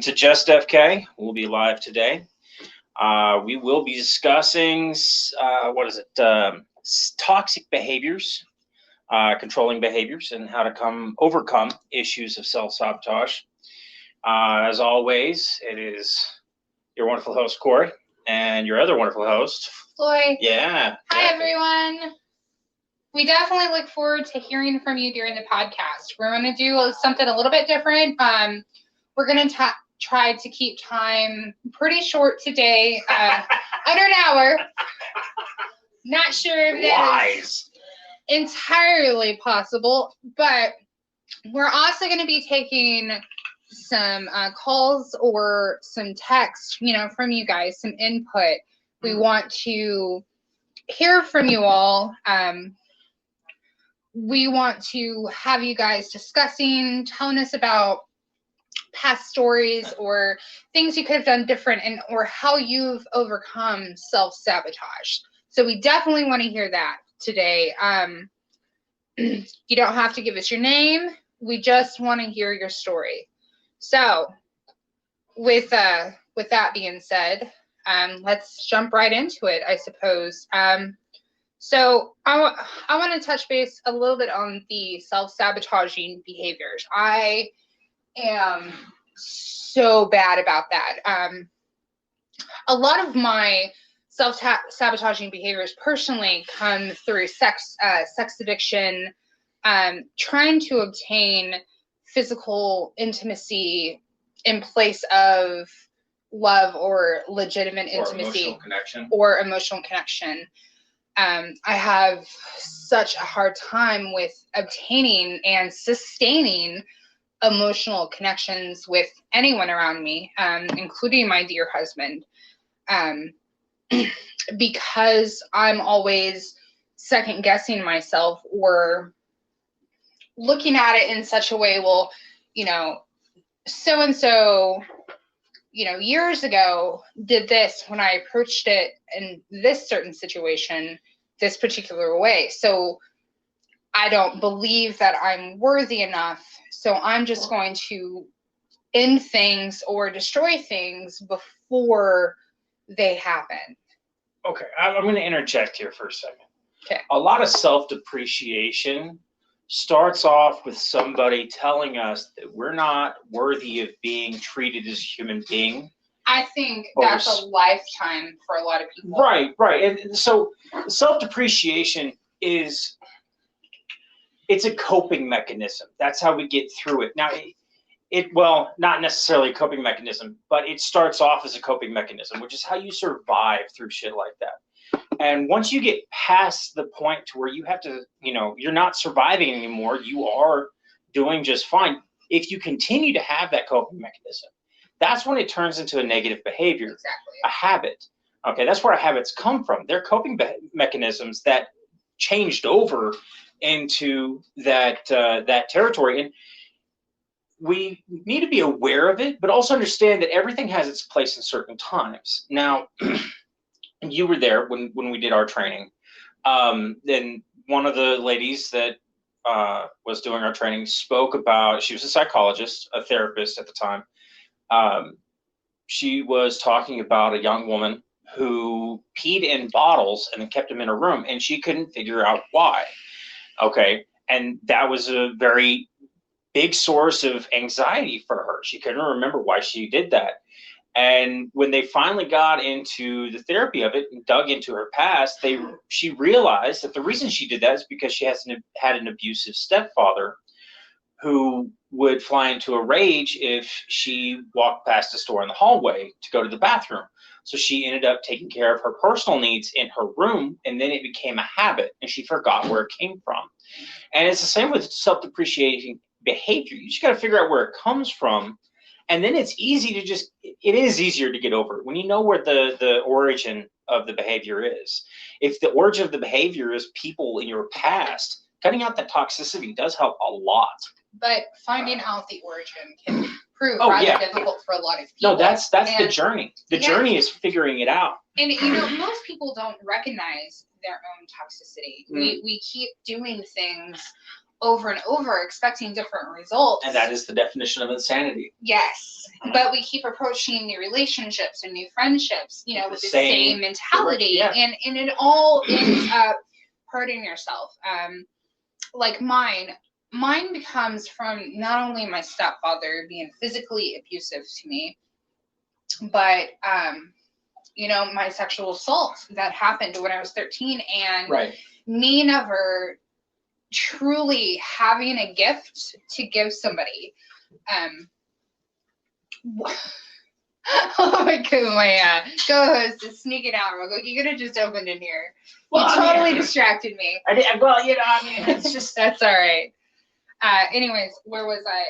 To Just FK. We'll be live today. We will be discussing toxic behaviors, controlling behaviors, and how to overcome issues of self-sabotage. As always, it is your wonderful host Corey and your other wonderful host Floyd. Yeah. Hi everyone. We definitely look forward to hearing from you during the podcast. We're going to do something a little bit different. We're going to try to keep time pretty short today, under an hour. Not sure if that is entirely possible, but we're also going to be taking some calls or some text, from you guys, some input. We want to hear from you all. We want to have you guys discussing, telling us about past stories or things you could have done different or how you've overcome self-sabotage. So we definitely want to hear that today. You don't have to give us your name. We just want to hear your story. So with that being said, let's jump right into it, I suppose. So I want to touch base a little bit on the self-sabotaging behaviors. I am so bad about that. A lot of my self-sabotaging behaviors personally come through sex addiction, trying to obtain physical intimacy in place of love or legitimate intimacy or emotional connection. I have such a hard time with obtaining and sustaining emotional connections with anyone around me, including my dear husband, because I'm always second guessing myself or looking at it in such a way, well, so-and-so, years ago did this when I approached it in this certain situation, this particular way. So I don't believe that I'm worthy enough. So I'm just going to end things or destroy things before they happen. Okay, I'm going to interject here for a second. Okay. A lot of self-depreciation starts off with somebody telling us that we're not worthy of being treated as a human being. I think that's a lifetime for a lot of people. Right. And so self-depreciation it's a coping mechanism. That's how we get through it. Now, well, not necessarily a coping mechanism, but it starts off as a coping mechanism, which is how you survive through shit like that. And once you get past the point to where you have to, you're not surviving anymore, you are doing just fine. If you continue to have that coping mechanism, that's when it turns into a negative behavior, exactly. A habit. Okay, that's where habits come from. They're coping mechanisms that changed over into that territory. And we need to be aware of it, but also understand that everything has its place in certain times. Now, you were there when we did our training. Then one of the ladies that was doing our training spoke about, she was a psychologist, a therapist at the time. She was talking about a young woman who peed in bottles and then kept them in her room, and she couldn't figure out why. Okay, and that was a very big source of anxiety for her. She couldn't remember why she did that. And when they finally got into the therapy of it and dug into her past, she realized that the reason she did that is because she had an abusive stepfather who would fly into a rage if she walked past a store in the hallway to go to the bathroom. So she ended up taking care of her personal needs in her room, and then it became a habit, and she forgot where it came from. And it's the same with self-depreciating behavior. You just got to figure out where it comes from, and then it is easier to get over it when you know where the origin of the behavior is. If the origin of the behavior is people in your past, cutting out that toxicity does help a lot. But finding out the origin can prove rather difficult for a lot of people. No, that's the journey. The journey is figuring it out. And most people don't recognize their own toxicity. We keep doing things over and over, expecting different results. And that is the definition of insanity. Yes. But we keep approaching new relationships and new friendships, with the same mentality. Yeah. And it all ends up hurting yourself. Like mine comes from not only my stepfather being physically abusive to me, but my sexual assault that happened when I was 13, and me never truly having a gift to give somebody. Oh my god, my co-host is sneaking out real quick. You could have just opened in here. Well, you totally distracted me. I did. Well, it's just that's all right. Anyways, where was I?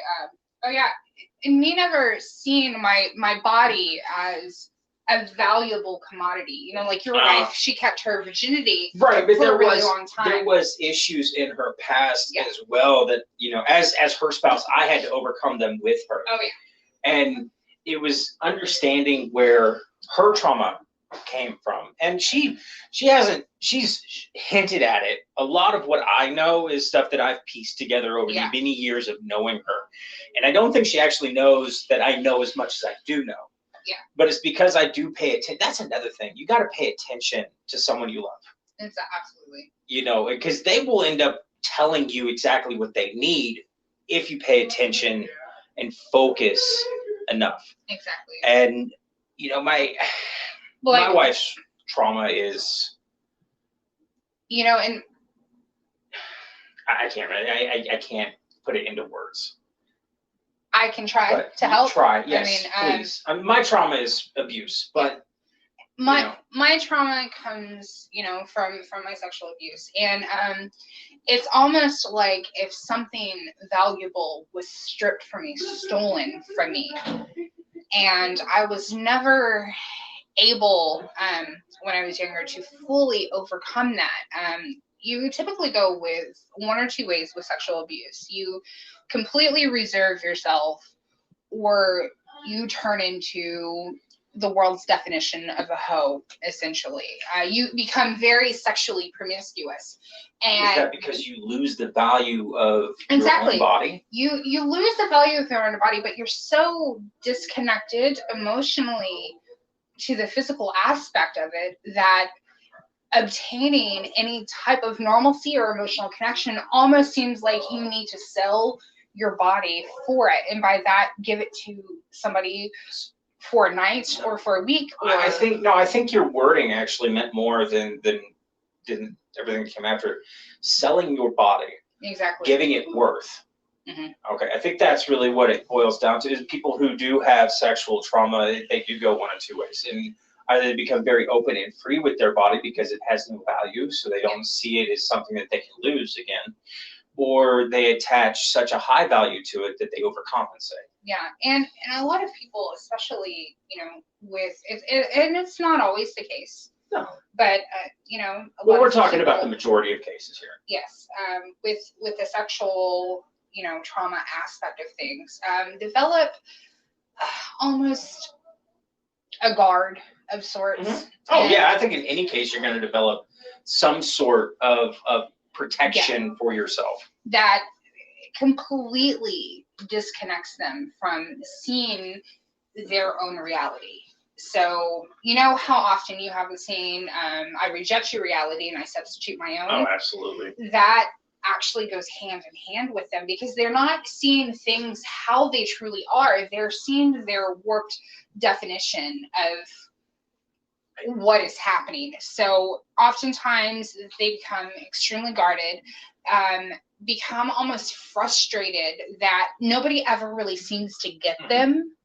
Oh yeah, and me never seeing my body as a valuable commodity. Like your wife, she kept her virginity right, but for a really long time. There was issues in her past as well that as her spouse, I had to overcome them with her. Oh yeah, and it was understanding where her trauma came from, and she's hinted at it. A lot of what I know is stuff that I've pieced together over the many years of knowing her, and I don't think she actually knows that I know as much as I do know. Yeah. But it's because I do pay attention. That's another thing. You got to pay attention to someone you love. It's absolutely. Because they will end up telling you exactly what they need if you pay attention and focus enough. Exactly. And my wife's trauma is and I can't really I can't put it into words. I can try to help. Try, yes, please. My trauma is abuse, but my trauma comes, from my sexual abuse, and it's almost like if something valuable was stripped from me, stolen from me, and I was never able, when I was younger, to fully overcome that. You typically go with one or two ways with sexual abuse. You completely reserve yourself, or you turn into the world's definition of a hoe, essentially. You become very sexually promiscuous. And is that because you lose the value of your own body? You lose the value of your own body, but you're so disconnected emotionally to the physical aspect of it that obtaining any type of normalcy or emotional connection almost seems like you need to sell your body for it, and by that give it to somebody for a night or for a week. I think your wording actually meant more than everything that came after it. Selling your body, exactly, giving it worth. Mm-hmm. Okay, I think that's really what it boils down to. Is people who do have sexual trauma, they do go one of two ways, and either they become very open and free with their body because it has no value, so they don't see it as something that they can lose again, or they attach such a high value to it that they overcompensate. Yeah, and a lot of people, especially, with and it's not always the case. No. But we're talking about the majority of cases here. Yes, with the sexual, trauma aspect of things, develop almost a guard of sorts. Mm-hmm. Oh yeah, I think in any case you're going to develop some sort of protection for yourself that completely disconnects them from seeing their own reality. So how often you have the saying, I reject your reality and I substitute my own. Oh, absolutely. That actually goes hand in hand with them, because they're not seeing things how they truly are. They're seeing their warped definition of what is happening. So oftentimes they become extremely guarded, become almost frustrated that nobody ever really seems to get them.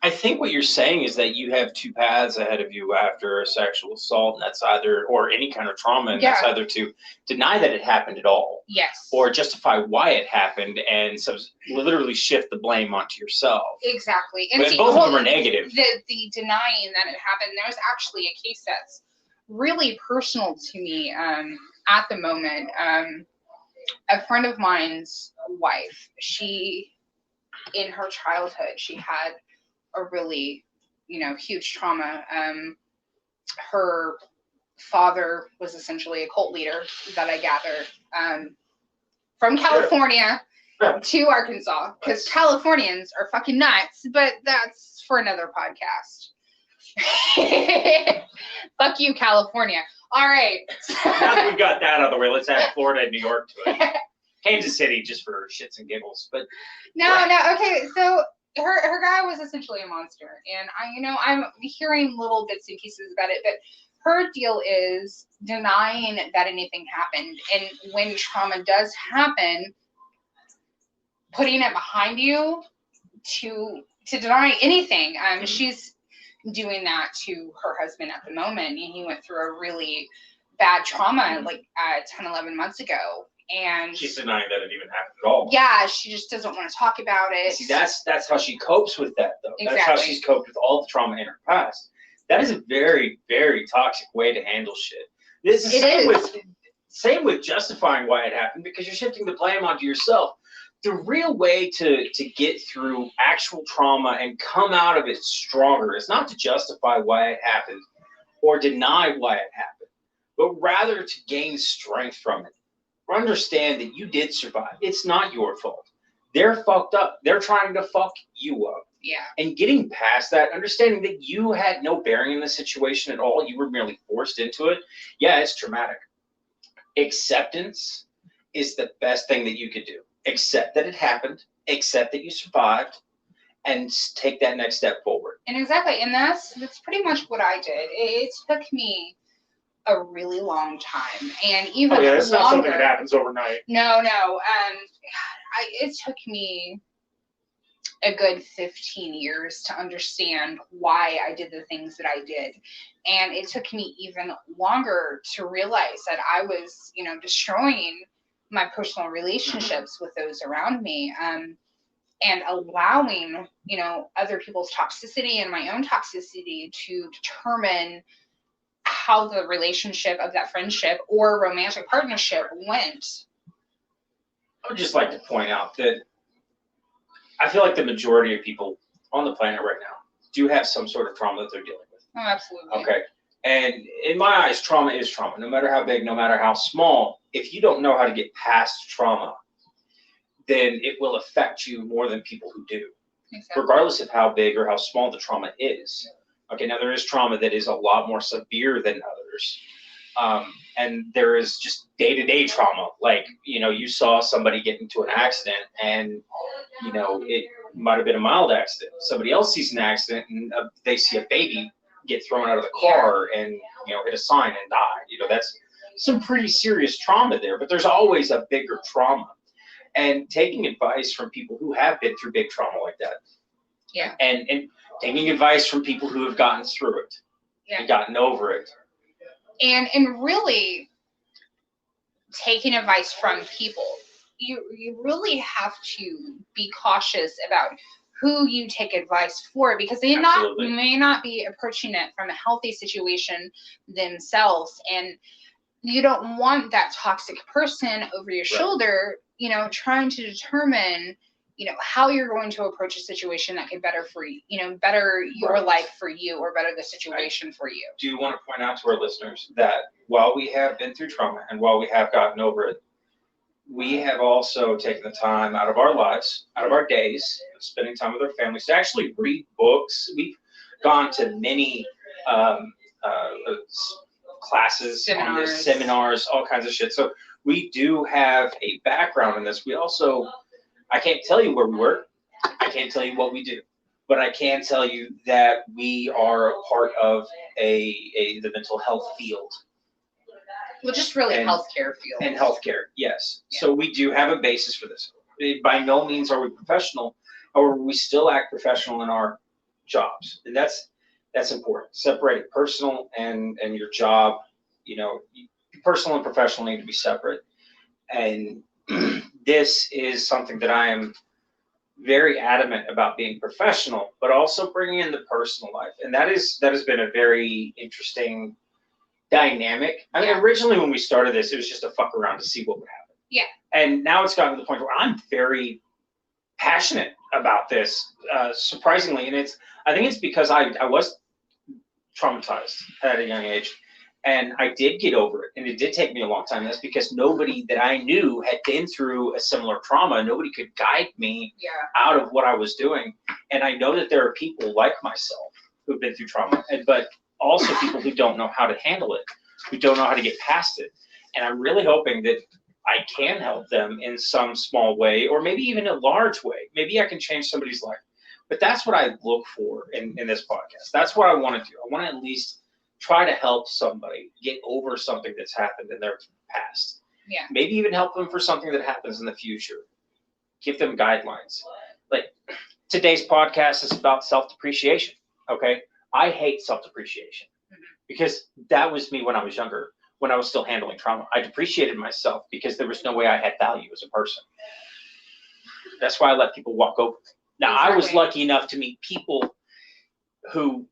I think what you're saying is that you have two paths ahead of you after a sexual assault, and that's either, or any kind of trauma, and that's either to deny that it happened at all, yes, or justify why it happened, and so literally shift the blame onto yourself. Exactly. And both of them are negative. The denying that it happened, there's actually a case that's really personal to me at the moment. A friend of mine's wife, she, in her childhood, she had a really, huge trauma. Her father was essentially a cult leader, that I gather, from California to Arkansas, because Californians are fucking nuts, but that's for another podcast. Fuck you, California. All right. Now that we've got that out of the way, let's add Florida and New York to it. Kansas City, just for shits and giggles. But no, okay. So her guy was essentially a monster, and I'm hearing little bits and pieces about it, but her deal is denying that anything happened, and when trauma does happen, putting it behind you to deny anything. She's doing that to her husband at the moment, and he went through a really bad trauma like 10, 11 months ago. And she's denying that it even happened at all. Yeah, she just doesn't want to talk about it. See, that's how she copes with that, though. Exactly. That's how she's coped with all the trauma in her past. That is a very, very toxic way to handle shit. This is same with justifying why it happened, because you're shifting the blame onto yourself. The real way to get through actual trauma and come out of it stronger is not to justify why it happened or deny why it happened, but rather to gain strength from it. Understand that you did survive. It's not your fault. They're fucked up. They're trying to fuck you up. Yeah. And getting past that, understanding that you had no bearing in the situation at all, you were merely forced into it. Yeah, it's traumatic. Acceptance is the best thing that you could do. Accept that it happened, accept that you survived, and take that next step forward. And exactly, and that's pretty much what I did. It took me a really long time, and even it's longer. Not something that happens overnight. No. It took me a good 15 years to understand why I did the things that I did, and it took me even longer to realize that I was, destroying my personal relationships with those around me, and allowing, other people's toxicity and my own toxicity to determine how the relationship of that friendship or romantic partnership went. I would just like to point out that I feel like the majority of people on the planet right now do have some sort of trauma that they're dealing with. Oh, absolutely. Okay. And in my eyes, trauma is trauma, no matter how big, no matter how small. If you don't know how to get past trauma, then it will affect you more than people who do, exactly. Regardless of how big or how small the trauma is. Okay, now there is trauma that is a lot more severe than others. And there is just day-to-day trauma. Like, you saw somebody get into an accident and, it might have been a mild accident. Somebody else sees an accident and they see a baby get thrown out of the car and, hit a sign and die. That's some pretty serious trauma there, but there's always a bigger trauma. And taking advice from people who have been through big trauma like that. Yeah. And taking advice from people who have gotten through it. Yeah. And gotten over it. And really taking advice from people. You really have to be cautious about who you take advice for, because they may not be approaching it from a healthy situation themselves, and you don't want that toxic person over your shoulder, trying to determine, how you're going to approach a situation that could better your life for you, or better the situation for you. Do you want to point out to our listeners that while we have been through trauma and while we have gotten over it, we have also taken the time out of our lives, out of our days, spending time with our families, to actually read books. We've gone to many classes, seminars, all kinds of shit. So we do have a background in this. We also, I can't tell you where we work. I can't tell you what we do. But I can tell you that we are a part of the mental health field. Well, just really healthcare field. And healthcare, yes. Yeah. So we do have a basis for this. By no means are we professional, or we still act professional in our jobs. And that's important. Separating personal and your job. Personal and professional need to be separate. And this is something that I am very adamant about, being professional, but also bringing in the personal life. And that has been a very interesting dynamic. I mean, originally when we started this, it was just a fuck around to see what would happen. Yeah. And now it's gotten to the point where I'm very passionate about this, surprisingly. And I think it's because I was traumatized at a young age. And I did get over it, and it did take me a long time. That's because nobody that I knew had been through a similar trauma. Nobody could guide me out of what I was doing. And I know that there are people like myself who've been through trauma, but also people who don't know how to handle it, who don't know how to get past it. And I'm really hoping that I can help them in some small way, or maybe even a large way. Maybe I can change somebody's life. But that's what I look for in this podcast. That's what I want to do. I want to at least try to help somebody get over something that's happened in their past. Yeah. Maybe even help them for something that happens in the future. Give them guidelines. Like today's podcast is about self-depreciation. Okay. I hate self-depreciation because that was me when I was younger, when I was still handling trauma. I depreciated myself because there was no way I had value as a person. That's why I let people walk over me. Now, I was lucky enough to meet people who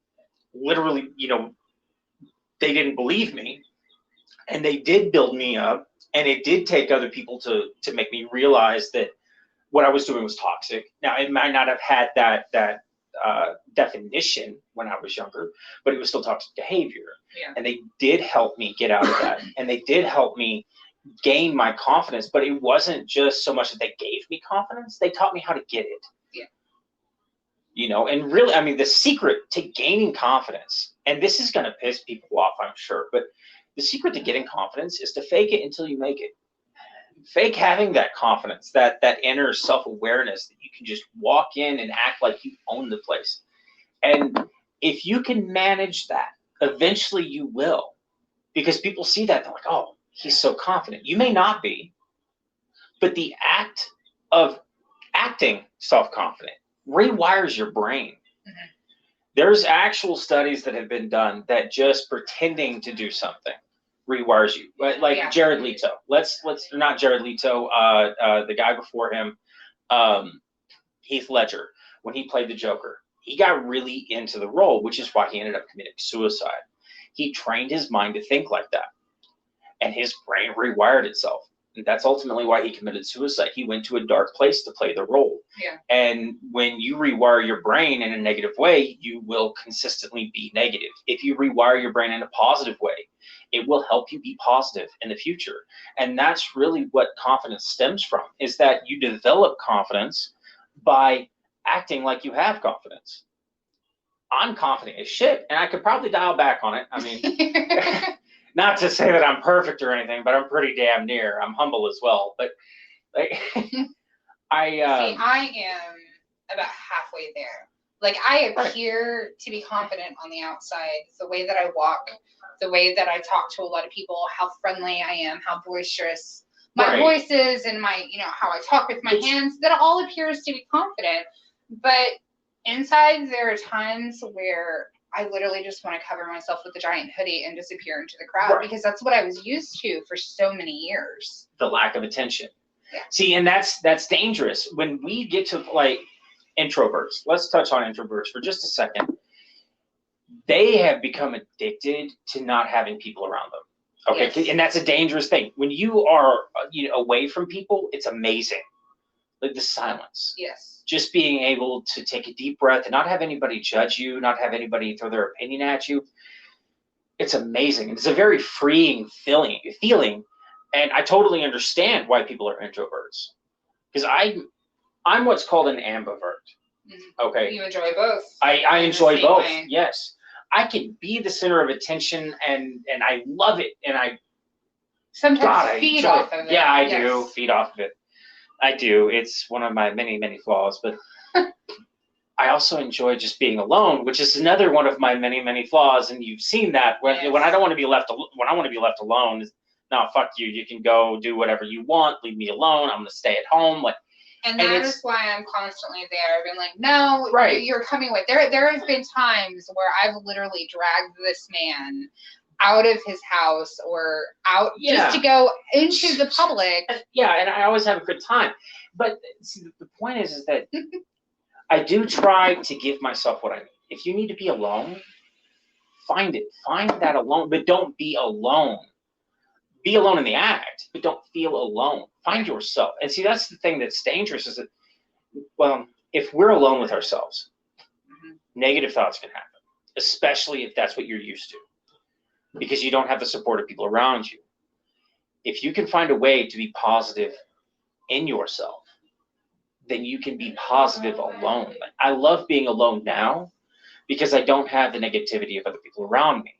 literally, they didn't believe me, and they did build me up, and it did take other people to make me realize that what I was doing was toxic. Now, it might not have had that definition when I was younger, but it was still toxic behavior. Yeah. And they did help me get out of that, and they did help me gain my confidence. But it wasn't just so much that they gave me confidence; they taught me how to get it. Yeah. And really, I mean, the secret to gaining confidence, and this is going to piss people off, I'm sure, but the secret to getting confidence is to fake it until you make it. Fake having that confidence, that inner self-awareness that you can just walk in and act like you own the place. And if you can manage that, eventually you will, because people see that, they're like, oh, he's so confident. You may not be, but the act of acting self-confident rewires your brain. Mm-hmm. There's actual studies that have been done that just pretending to do something rewires you. Like Jared Leto. Let's not Jared Leto, the guy before him, Heath Ledger, when he played the Joker. He got really into the role, which is why he ended up committing suicide. He trained his mind to think like that, and his brain rewired itself. And that's ultimately why he committed suicide. He went to a dark place to play the role. Yeah. And when you rewire your brain in a negative way, you will consistently be negative. If you rewire your brain in a positive way, it will help you be positive in the future. And that's really what confidence stems from, is that you develop confidence by acting like you have confidence. I'm confident as shit, and I could probably dial back on it. I mean, not to say that I'm perfect or anything, but I'm pretty damn near. I'm humble as well. But like, See, I am about halfway there. Like, I appear to be confident on the outside. The way that I walk, the way that I talk to a lot of people, how friendly I am, how boisterous my voice is, and my, how I talk with my hands, that all appears to be confident. But inside, there are times where I literally just want to cover myself with a giant hoodie and disappear into the crowd, because that's what I was used to for so many years. The lack of attention. Yeah. See, and that's dangerous. When we get to like introverts, let's touch on introverts for just a second. They have become addicted to not having people around them. Okay, yes. And that's a dangerous thing. When you are away from people, it's amazing. Like the silence. Yes. Just being able to take a deep breath and not have anybody judge you, not have anybody throw their opinion at you. It's amazing. It's a very freeing feeling. And I totally understand why people are introverts. Because I'm what's called an ambivert. Okay. You enjoy both. I enjoy both. Way. Yes. I can be the center of attention, and I love it. And I sometimes feed off of it. Yeah, I do feed off of it. I do. It's one of my many, many flaws, but I also enjoy just being alone, which is another one of my many, many flaws. And you've seen that when I don't want to be left alone. No, fuck you. You can go do whatever you want. Leave me alone. I'm going to stay at home. And that is why I'm constantly there, being like, no, you're coming with. There have been times where I've literally dragged this man out of his house or out just to go into the public. Yeah, and I always have a good time. But see, the point is that I do try to give myself what I need. If you need to be alone, find it. Find that alone, but don't be alone. Be alone in the act, but don't feel alone. Find yourself. And see, that's the thing that's dangerous, is that, well, if we're alone with ourselves, negative thoughts can happen, especially if that's what you're used to. because you don't have the support of people around you. If you can find a way to be positive in yourself, then you can be positive alone. I love being alone now because I don't have the negativity of other people around me.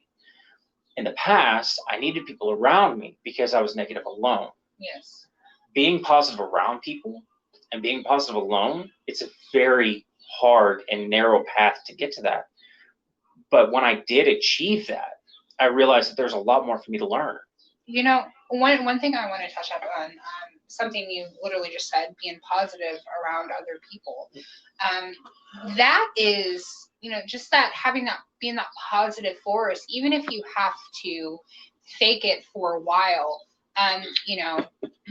In the past, I needed people around me because I was negative alone. Yes. Being positive around people and being positive alone, it's a very hard and narrow path to get to that. But when I did achieve that, I realized that there's a lot more for me to learn. You know, one thing I want to touch up on, something you literally just said, being positive around other people. That is, you know, just that having that, being that positive force, even if you have to fake it for a while, you know,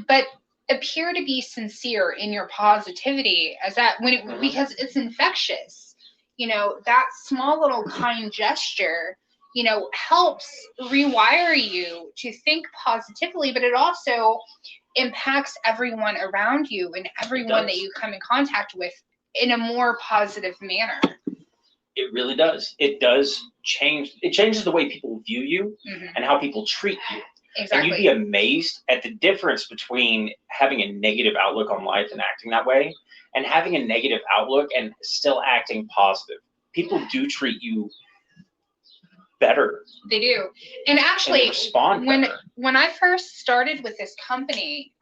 but appear to be sincere in your positivity, as that when it, because it's infectious. You know, that small little kind gesture, you know, helps rewire you to think positively, but it also impacts everyone around you and everyone that you come in contact with in a more positive manner. It really does. It does change. It changes the way people view you and how people treat you. Exactly. And you'd be amazed at the difference between having a negative outlook on life and acting that way, and having a negative outlook and still acting positive. People do treat you better. They do. And actually, and respond when I first started with this company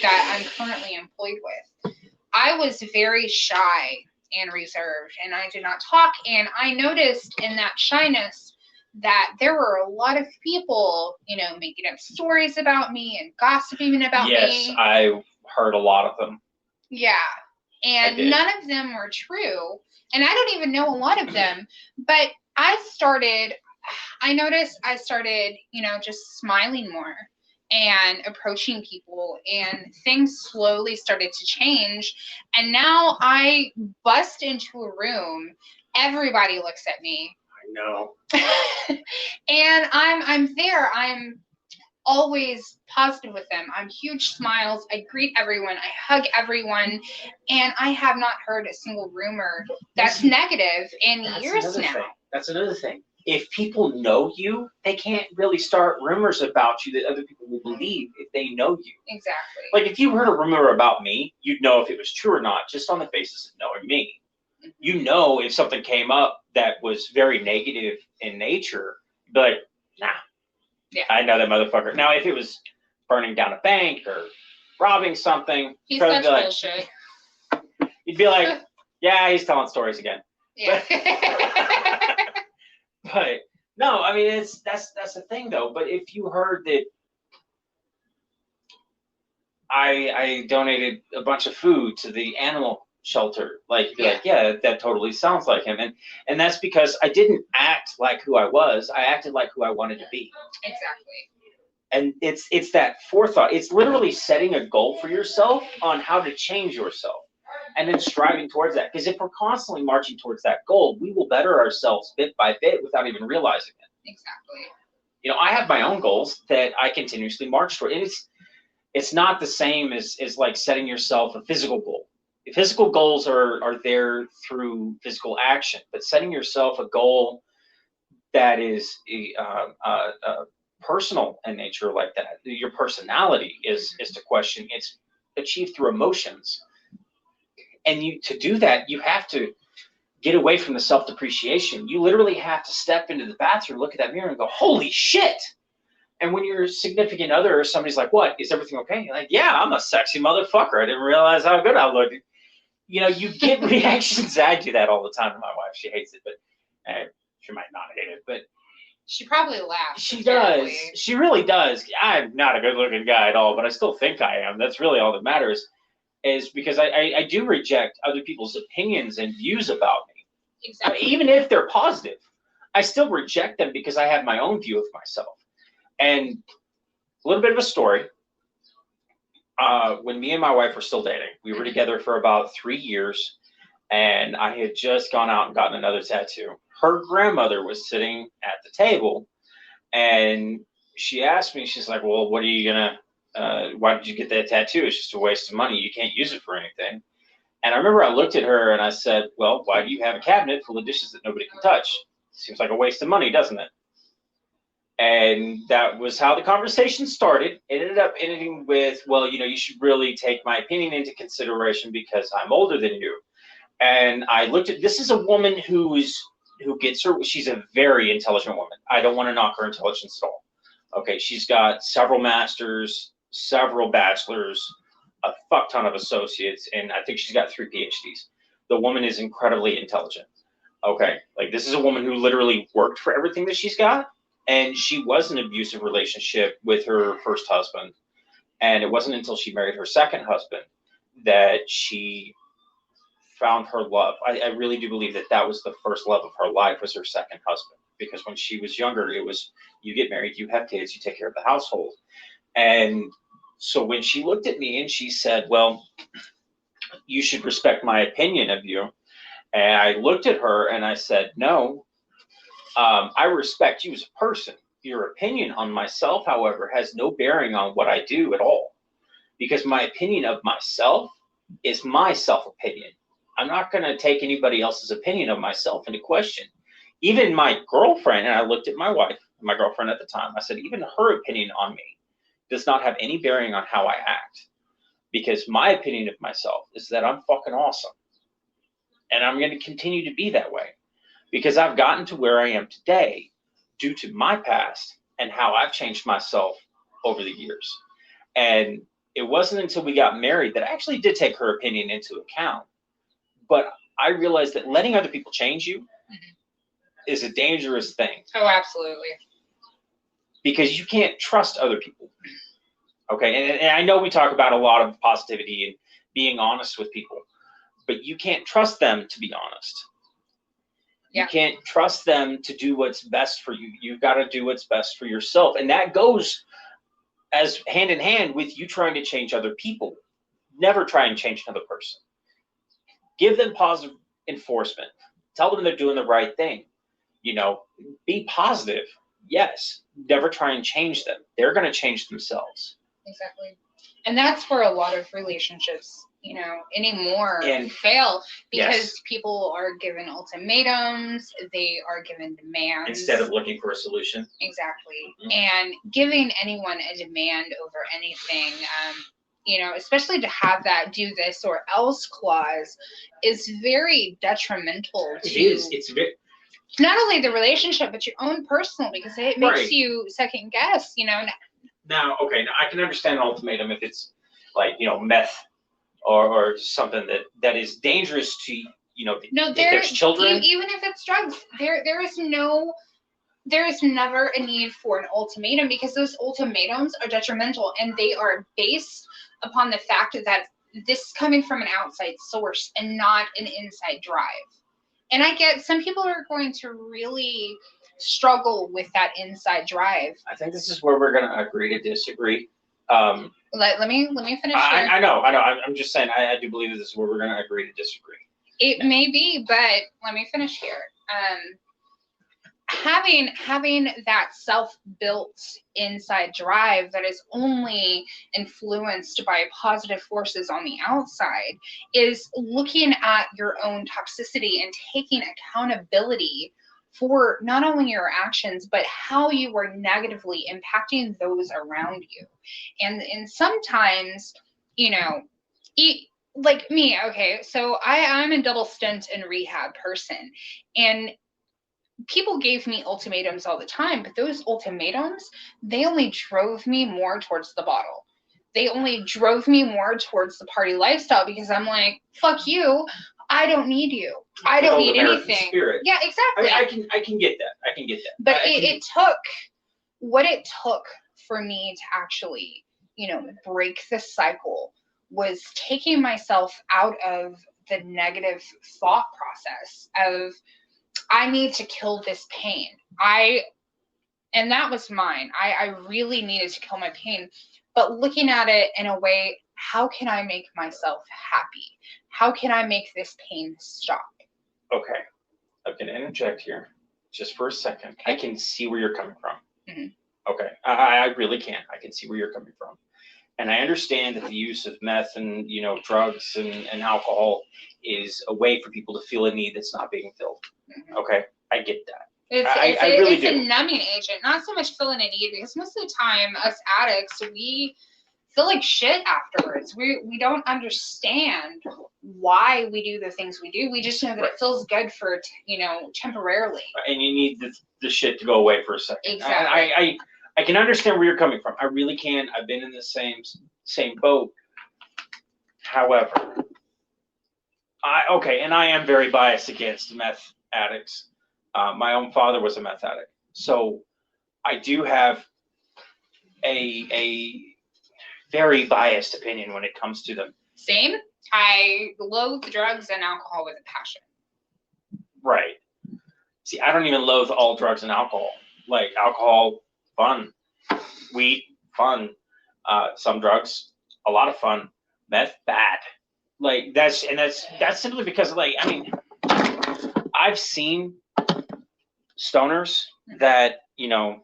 that I'm currently employed with, I was very shy and reserved, and I did not talk. And I noticed in that shyness that there were a lot of people, you know, making up stories about me and gossiping about me. Yes, I heard a lot of them. Yeah. And none of them were true. And I don't even know a lot of them. But I noticed I started, you know, just smiling more and approaching people, and things slowly started to change. And now I bust into a room, everybody looks at me. I know. And I'm there. I'm always positive with them. I'm huge smiles. I greet everyone. I hug everyone. And I have not heard a single rumor that's negative in years now. That's another thing. If people know you, they can't really start rumors about you that other people will believe if they know you. Exactly. Like if you heard a rumor about me, you'd know if it was true or not just on the basis of knowing me. You know if something came up that was very negative in nature, but nah. Yeah. I know that motherfucker. Now if it was burning down a bank or robbing something, he's such bullshit. You'd be like, yeah, he's telling stories again. Yeah. But no, I mean that's the thing though. But if you heard that I donated a bunch of food to the animal shelter, like you'd be like, yeah, that totally sounds like him. And that's because I didn't act like who I was. I acted like who I wanted to be. Exactly. And it's that forethought. It's literally setting a goal for yourself on how to change yourself, and then striving towards that. Because if we're constantly marching towards that goal, we will better ourselves bit by bit without even realizing it. Exactly. You know, I have my own goals that I continuously march toward. And it's not the same as like setting yourself a physical goal. The physical goals are there through physical action, but setting yourself a goal that is personal in nature like that, your personality is to question. It's achieved through emotions. And to do that, you have to get away from the self-depreciation. You literally have to step into the bathroom, look at that mirror and go, holy shit. And when your significant other or somebody's like, what, is everything okay? You're like, yeah, I'm a sexy motherfucker. I didn't realize how good I looked. You know, you get reactions. I do that all the time to my wife. She hates it, but she might not hate it, but she probably laughs. She does. She really does. I'm not a good-looking guy at all, but I still think I am. That's really all that matters, is because I do reject other people's opinions and views about me. Exactly. Even if they're positive, I still reject them because I have my own view of myself. And a little bit of a story. When me and my wife were still dating, we were together for about 3 years, and I had just gone out and gotten another tattoo. Her grandmother was sitting at the table, and she asked me, she's like, well, what are you gonna, why did you get that tattoo? It's just a waste of money. You can't use it for anything. And I remember I looked at her and I said, well, why do you have a cabinet full of dishes that nobody can touch? Seems like a waste of money, doesn't it? And that was how the conversation started. It ended up ending with, well, you should really take my opinion into consideration because I'm older than you. And I looked at, this is a woman who gets her, she's a very intelligent woman. I don't want to knock her intelligence at all. Okay, she's got several masters, several bachelors, a fuck ton of associates, and I think she's got 3 PhDs. The woman is incredibly intelligent. Okay, like this is a woman who literally worked for everything that she's got, and she was in an abusive relationship with her first husband. And it wasn't until she married her second husband that she found her love. I really do believe that was the first love of her life, was her second husband. Because when she was younger, it was, you get married, you have kids, you take care of the household. And so when she looked at me and she said, well, you should respect my opinion of you. And I looked at her and I said, no, I respect you as a person. Your opinion on myself, however, has no bearing on what I do at all. Because my opinion of myself is my self-opinion. I'm not going to take anybody else's opinion of myself into question. Even my girlfriend, and I looked at my wife, my girlfriend at the time, I said, even her opinion on me does not have any bearing on how I act. Because my opinion of myself is that I'm fucking awesome. And I'm going to continue to be that way. Because I've gotten to where I am today due to my past and how I've changed myself over the years. And it wasn't until we got married that I actually did take her opinion into account. But I realized that letting other people change you is a dangerous thing. Oh, absolutely. Because you can't trust other people. Okay, and I know we talk about a lot of positivity and being honest with people, but you can't trust them to be honest. Yeah. You can't trust them to do what's best for you. You've got to do what's best for yourself. And that goes as hand in hand with you trying to change other people. Never try and change another person. Give them positive enforcement. Tell them they're doing the right thing. Be positive. Yes. Never try and change them. They're going to change themselves. Exactly. And that's where a lot of relationships, anymore fail, because people are given ultimatums, they are given demands. Instead of looking for a solution. Exactly. And giving anyone a demand over anything, especially to have that do this or else clause is very detrimental to. It is. It's very. Not only the relationship, but your own personal, because it makes you second guess, Now, okay, now I can understand an ultimatum if it's like, meth or something that is dangerous to, if there's children. Even if it's drugs, there is never a need for an ultimatum, because those ultimatums are detrimental and they are based upon the fact that this is coming from an outside source and not an inside drive. And I get some people are going to really struggle with that inside drive. I think this is where we're going to agree to disagree. Let me finish. I know. I'm just saying. I do believe this is where we're going to agree to disagree. It may be, but let me finish here. Having that self-built inside drive that is only influenced by positive forces on the outside is looking at your own toxicity and taking accountability for not only your actions, but how you are negatively impacting those around you. And sometimes, like me, okay, so I'm a double stint in rehab person, and people gave me ultimatums all the time, but those ultimatums, they only drove me more towards the bottle. They only drove me more towards the party lifestyle, because I'm like, fuck you. I don't need you. I don't need anything. Spirit. Yeah, exactly. I can get that. I can get that. But it took what it took for me to actually, break the cycle was taking myself out of the negative thought process of, I need to kill this pain. And that was mine. I really needed to kill my pain, but looking at it in a way, how can I make myself happy? How can I make this pain stop? Okay. I'm going to interject here just for a second. Okay. I can see where you're coming from. Mm-hmm. Okay. I really can. I can see where you're coming from. And I understand that the use of meth and, drugs and alcohol is a way for people to feel a need that's not being filled. Mm-hmm. Okay. I get that. I really it's do. a numbing agent, not so much filling a need, because most of the time, us addicts, we feel like shit afterwards. We don't understand why we do the things we do. We just know that it feels good for, temporarily. And you need the shit to go away for a second. Exactly. I can understand where you're coming from. I really can. I've been in the same boat. However, and I am very biased against meth addicts. My own father was a meth addict, so I do have a very biased opinion when it comes to them. Same. I loathe drugs and alcohol with a passion. Right. See, I don't even loathe all drugs and alcohol. Like alcohol, fun. Weed, fun. Some drugs, a lot of fun. Meth, bad. Like that's simply because, like, I mean, I've seen stoners that, the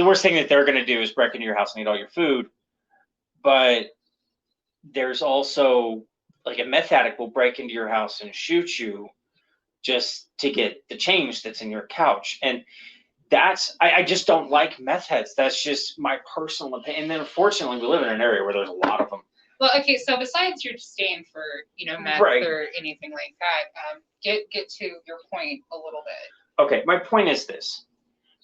worst thing that they're going to do is break into your house and eat all your food. But there's also, like, a meth addict will break into your house and shoot you just to get the change that's in your couch. And I just don't like meth heads. That's just my personal opinion. And then unfortunately, we live in an area where there's a lot of them. Well, okay, so besides your disdain for, meth or anything like that, get to your point a little bit. Okay, my point is this.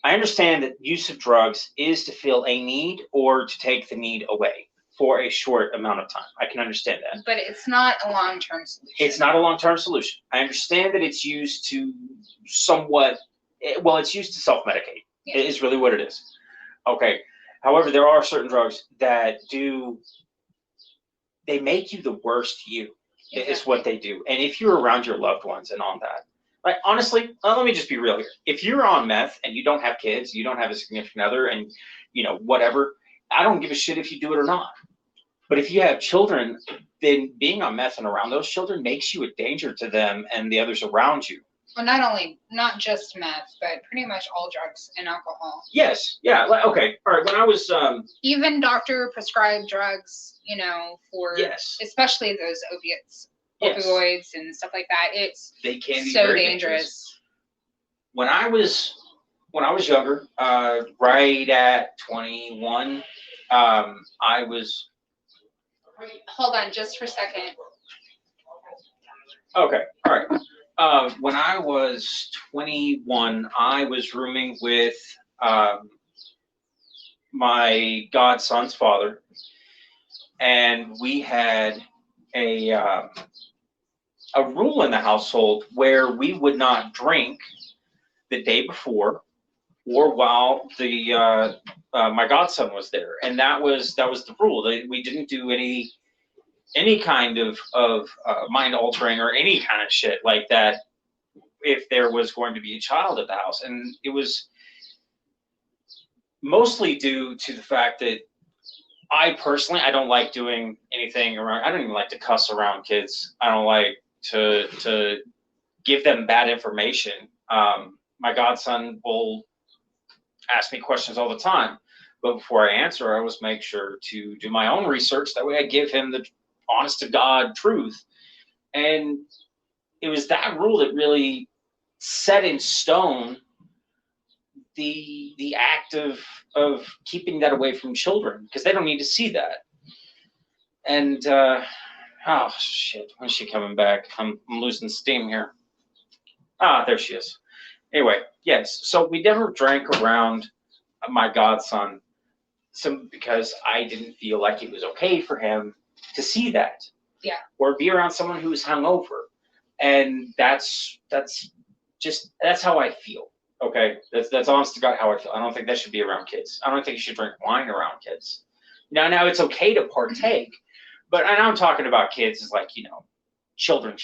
I understand that use of drugs is to fill a need or to take the need away for a short amount of time. I can understand that. But it's not a long-term solution. It's not a long-term solution. I understand that it's used to somewhat, it's used to self-medicate. Yeah. It is really what it is. Okay. However, there are certain drugs that they make you the worst you. Exactly. Is what they do. And if you're around your loved ones and on that, like, honestly, let me just be real here. If you're on meth and you don't have kids, you don't have a significant other, and whatever, I don't give a shit if you do it or not. But if you have children, then being on meth and around those children makes you a danger to them and the others around you. Well, not just meth, but pretty much all drugs and alcohol. Yes. Yeah. Okay. All right. When I was even doctor prescribed drugs, for especially those opiates. Opioids and stuff like that. They can be so very dangerous. When I was younger, right at 21, I was. Hold on, just for a second. Okay, all right. When I was 21, I was rooming with my godson's father, and we had a rule in the household where we would not drink the day before or while the my godson was there, and that was the rule. We didn't do any kind of mind altering or any kind of shit like that if there was going to be a child at the house. And it was mostly due to the fact that I personally, I don't like doing anything around. I don't even like to cuss around kids. I don't like to give them bad information. My godson will ask me questions all the time, but before I answer, I always make sure to do my own research. That way I give him the honest to God truth. And it was that rule that really set in stone the act of keeping that away from children, because they don't need to see that. And oh shit, when's she coming back? I'm losing steam here. There she is. Anyway, yes. So we never drank around my godson, because I didn't feel like it was okay for him to see that. Yeah. Or be around someone who's hungover, and that's how I feel. Okay, that's honest to God how I feel. I don't think that should be around kids. I don't think you should drink wine around kids. Now it's okay to partake, but I'm talking about kids as like, children.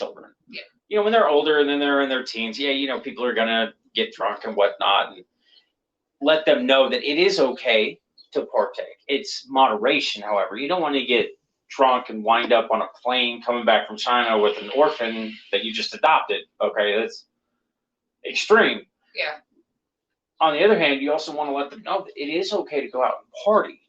Yeah. When they're older and then they're in their teens, people are gonna get drunk and whatnot, and let them know that it is okay to partake. It's moderation, however. You don't want to get drunk and wind up on a plane coming back from China with an orphan that you just adopted. Okay, that's extreme. Yeah. On the other hand, you also want to let them know that it is okay to go out and party,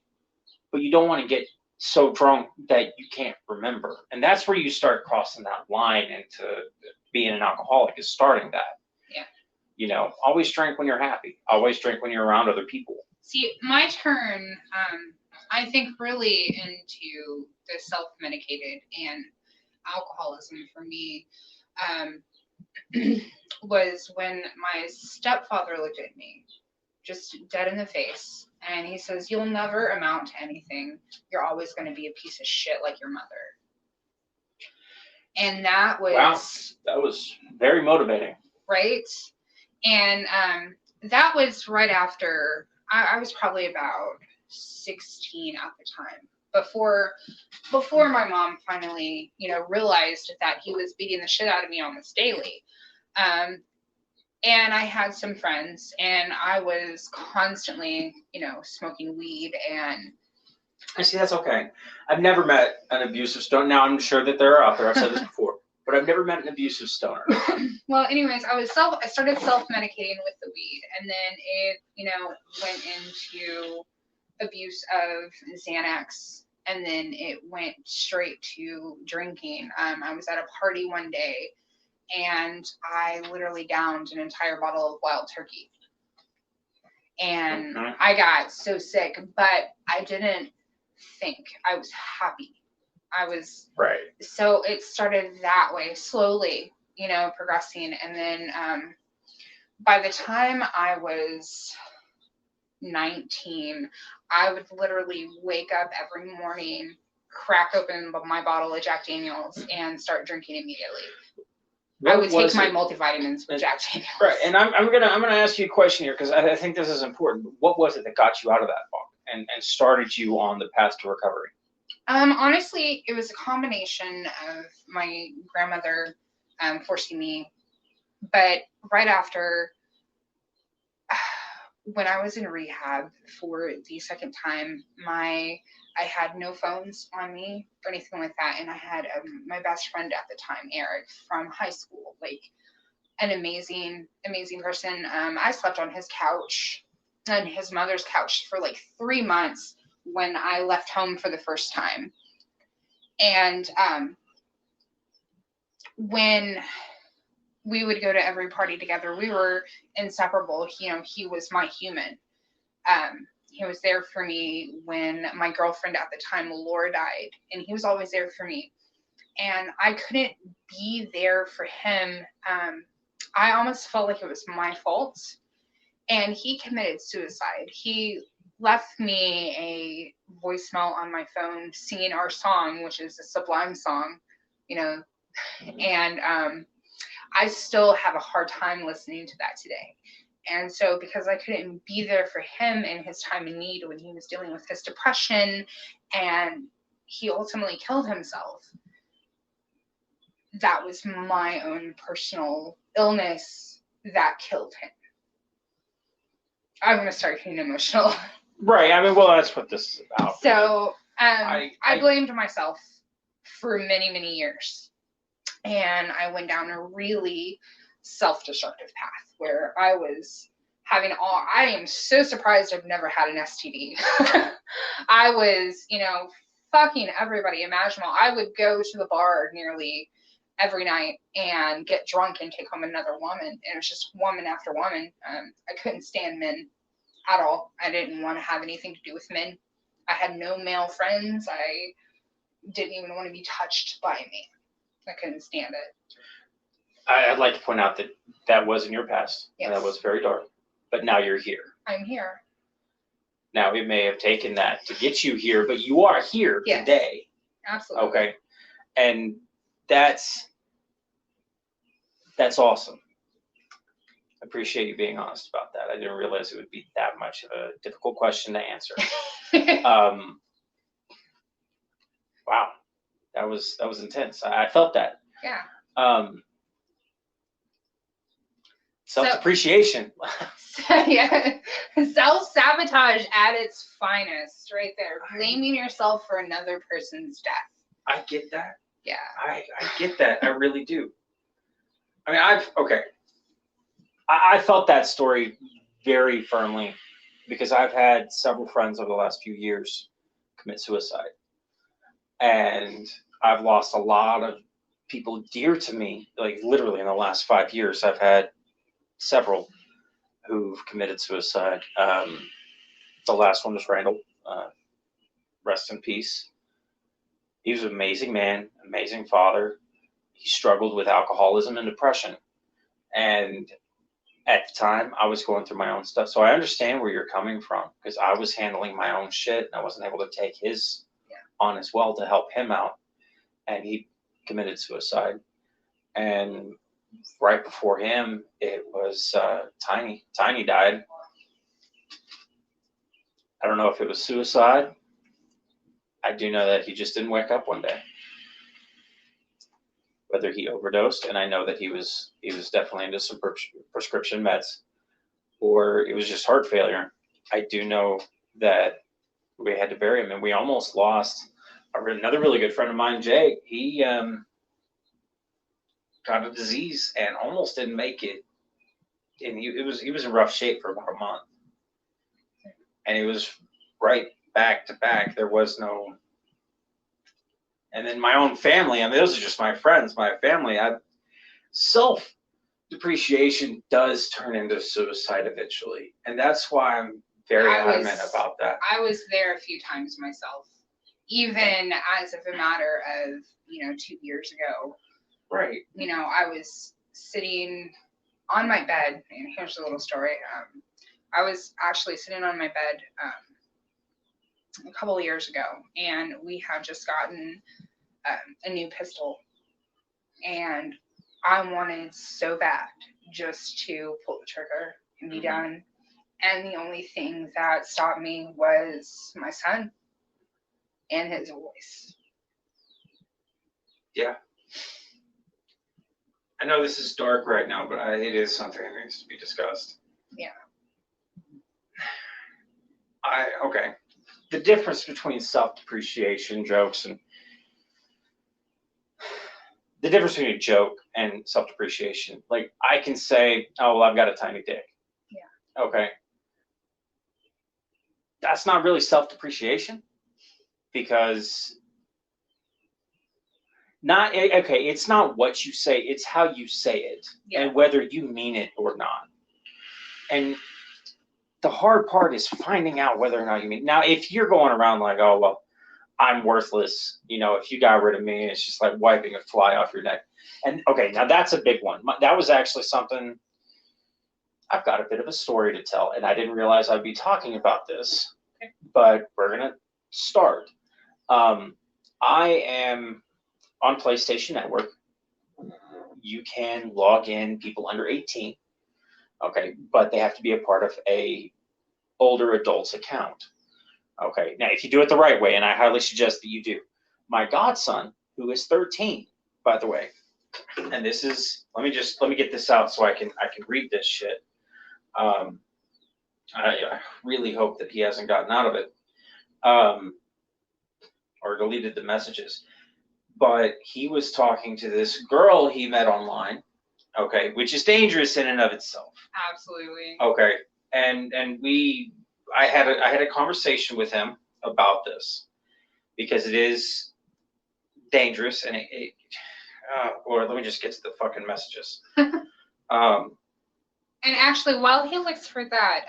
but you don't want to get so drunk that you can't remember. And that's where you start crossing that line into being an alcoholic, is starting that. Yeah. You know, always drink when you're happy. Always drink when you're around other people. See, my turn, I think really into the self-medicated and alcoholism for me was when my stepfather looked at me just dead in the face and he says, "You'll never amount to anything. You're always going to be a piece of shit like your mother." And that was... Wow, that was very motivating. Right? And that was right after, I was probably about 16 at the time, before my mom finally, you know, realized that he was beating the shit out of me almost daily. And I had some friends, and I was constantly, you know, smoking weed. And I see, that's okay. I've never met an abusive stoner. Now, I'm sure that there are out there. I've said this before, but I've never met an abusive stoner. Well, anyways, I started self-medicating with the weed, and then it, you know, went into abuse of Xanax, and then it went straight to drinking. I was at a party one day, and I literally downed an entire bottle of Wild Turkey. And I got so sick, but I didn't think. I was happy. I was... Right. So it started that way, slowly, you know, progressing. And then by the time I was 19, I would literally wake up every morning, crack open my bottle of Jack Daniels, and start drinking immediately. I would take my multivitamins with Jack Daniels. Right, and I'm gonna ask you a question here because I think this is important. What was it that got you out of that funk and started you on the path to recovery? Honestly, it was a combination of my grandmother forcing me, but right after, when I was in rehab for the second time, I had no phones on me or anything like that, and I had my best friend at the time, Eric, from high school, like an amazing person. I slept on his couch, on his mother's couch, for like 3 months when I left home for the first time. And when we would go to every party together, we were inseparable. You know, he was my human. He was there for me when my girlfriend at the time, Laura, died, and he was always there for me. And I couldn't be there for him. I almost felt like it was my fault. And he committed suicide. He left me a voicemail on my phone singing our song, which is a Sublime song, you know, and I still have a hard time listening to that today. And so because I couldn't be there for him in his time of need when he was dealing with his depression and he ultimately killed himself, that was my own personal illness that killed him. I'm going to start getting emotional. Right. I mean, well, that's what this is about. So I blamed myself for many, many years. And I went down a really self-destructive path where I was having I am so surprised I've never had an STD. I was, you know, fucking everybody imaginable. I would go to the bar nearly every night and get drunk and take home another woman. And it was just woman after woman. I couldn't stand men at all. I didn't want to have anything to do with men. I had no male friends. I didn't even want to be touched by a man. I couldn't stand it. I'd like to point out that that was in your past. Yes. And that was very dark. But now you're here. I'm here. Now, it may have taken that to get you here, but you are here today. Absolutely. Okay. And that's awesome. I appreciate you being honest about that. I didn't realize it would be that much of a difficult question to answer. Wow. That was intense. I felt that. Yeah. Self-depreciation. Yeah. Self-sabotage at its finest, right there. Blaming yourself for another person's death. I get that. Yeah. I get that. I really do. I mean, I felt that story very firmly because I've had several friends over the last few years commit suicide. And I've lost a lot of people dear to me, like literally in the last 5 years. I've had several who've committed suicide. The last one was Randall. Rest in peace. He was an amazing man, amazing father. He struggled with alcoholism and depression. And at the time, I was going through my own stuff. So I understand where you're coming from, because I was handling my own shit and I wasn't able to take his on as well to help him out. And he committed suicide. And right before him, it was Tiny. Tiny died. I don't know if it was suicide. I do know that he just didn't wake up one day. Whether he overdosed, and I know that he was definitely into some prescription meds, or it was just heart failure. I do know that we had to bury him, and we almost lost another really good friend of mine, Jay. He got a disease and almost didn't make it, and he was in rough shape for about a month, and it was right back to back. There was no. And then my own family, I mean, those are just my friends, my family. Self-depreciation does turn into suicide eventually. And that's why I'm very adamant about that. I was there a few times myself, even as of a matter of, 2 years ago. Right. I was sitting on my bed, and here's a little story. I was actually sitting on my bed a couple of years ago, and we have just gotten a new pistol, and I wanted so bad just to pull the trigger and be done, and the only thing that stopped me was my son and his voice. Yeah, I know this is dark right now, but it is something that needs to be discussed. Yeah. Okay. The difference between self-depreciation jokes and the difference between a joke and self-depreciation. Like, I can say, oh, well, I've got a tiny dick. Yeah. Okay. That's not really self-depreciation, because it's not what you say, it's how you say it, and whether you mean it or not. And the hard part is finding out whether or not you mean. Now, if you're going around like, oh, well, I'm worthless, if you got rid of me, it's just like wiping a fly off your neck. And okay, now that's a big one. That was actually something, I've got a bit of a story to tell, and I didn't realize I'd be talking about this, but we're going to start. I am on PlayStation Network. You can log in people under 18. Okay, but they have to be a part of a older adult's account. Okay, now if you do it the right way, and I highly suggest that you do. My godson, who is 13, by the way, and this is, let me get this out so I can read this shit. I really hope that he hasn't gotten out of it, or deleted the messages. But he was talking to this girl he met online, okay, which is dangerous in and of itself. Absolutely. Okay, and I had a conversation with him about this, because it is dangerous, and or let me just get to the fucking messages. And actually, while he looks for that,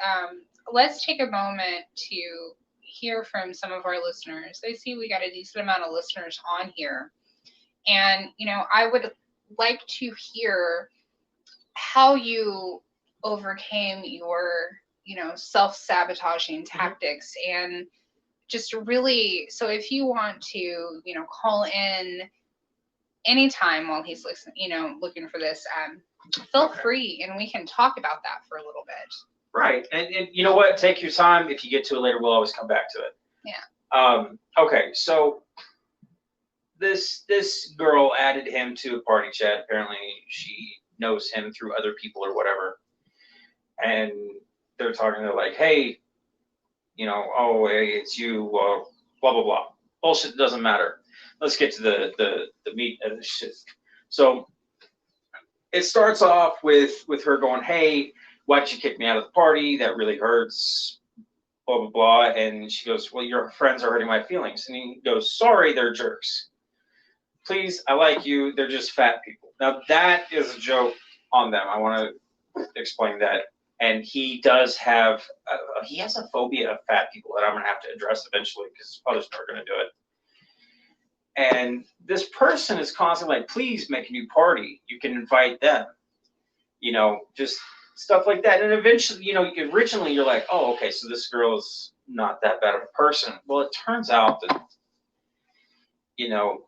let's take a moment to hear from some of our listeners. I see we got a decent amount of listeners on here, and I would like to hear how you overcame your self-sabotaging tactics, and just really, so if you want to call in anytime while he's listening, looking for this, feel free, and we can talk about that for a little bit. Right, and you know what, take your time. If you get to it later, we'll always come back to it. Yeah. Okay, so this girl added him to a party chat. Apparently she knows him through other people or whatever, and they're talking. They're like, hey, oh, hey, it's you, blah blah blah. Bullshit, doesn't matter. Let's get to the meat of this shit. So it starts off with her going, hey, why did you kick me out of the party? That really hurts, blah blah blah. And she goes, well, your friends are hurting my feelings. And he goes, sorry, they're jerks. Please, I like you, they're just fat people. Now that is a joke on them. I want to explained that. And he does have, he has a phobia of fat people that I'm going to have to address eventually because others are going to do it. And this person is constantly like, please make a new party. You can invite them. You know, just stuff like that. And eventually, you know, originally you're like, oh, okay, so this girl is not that bad of a person. Well, it turns out that, you know,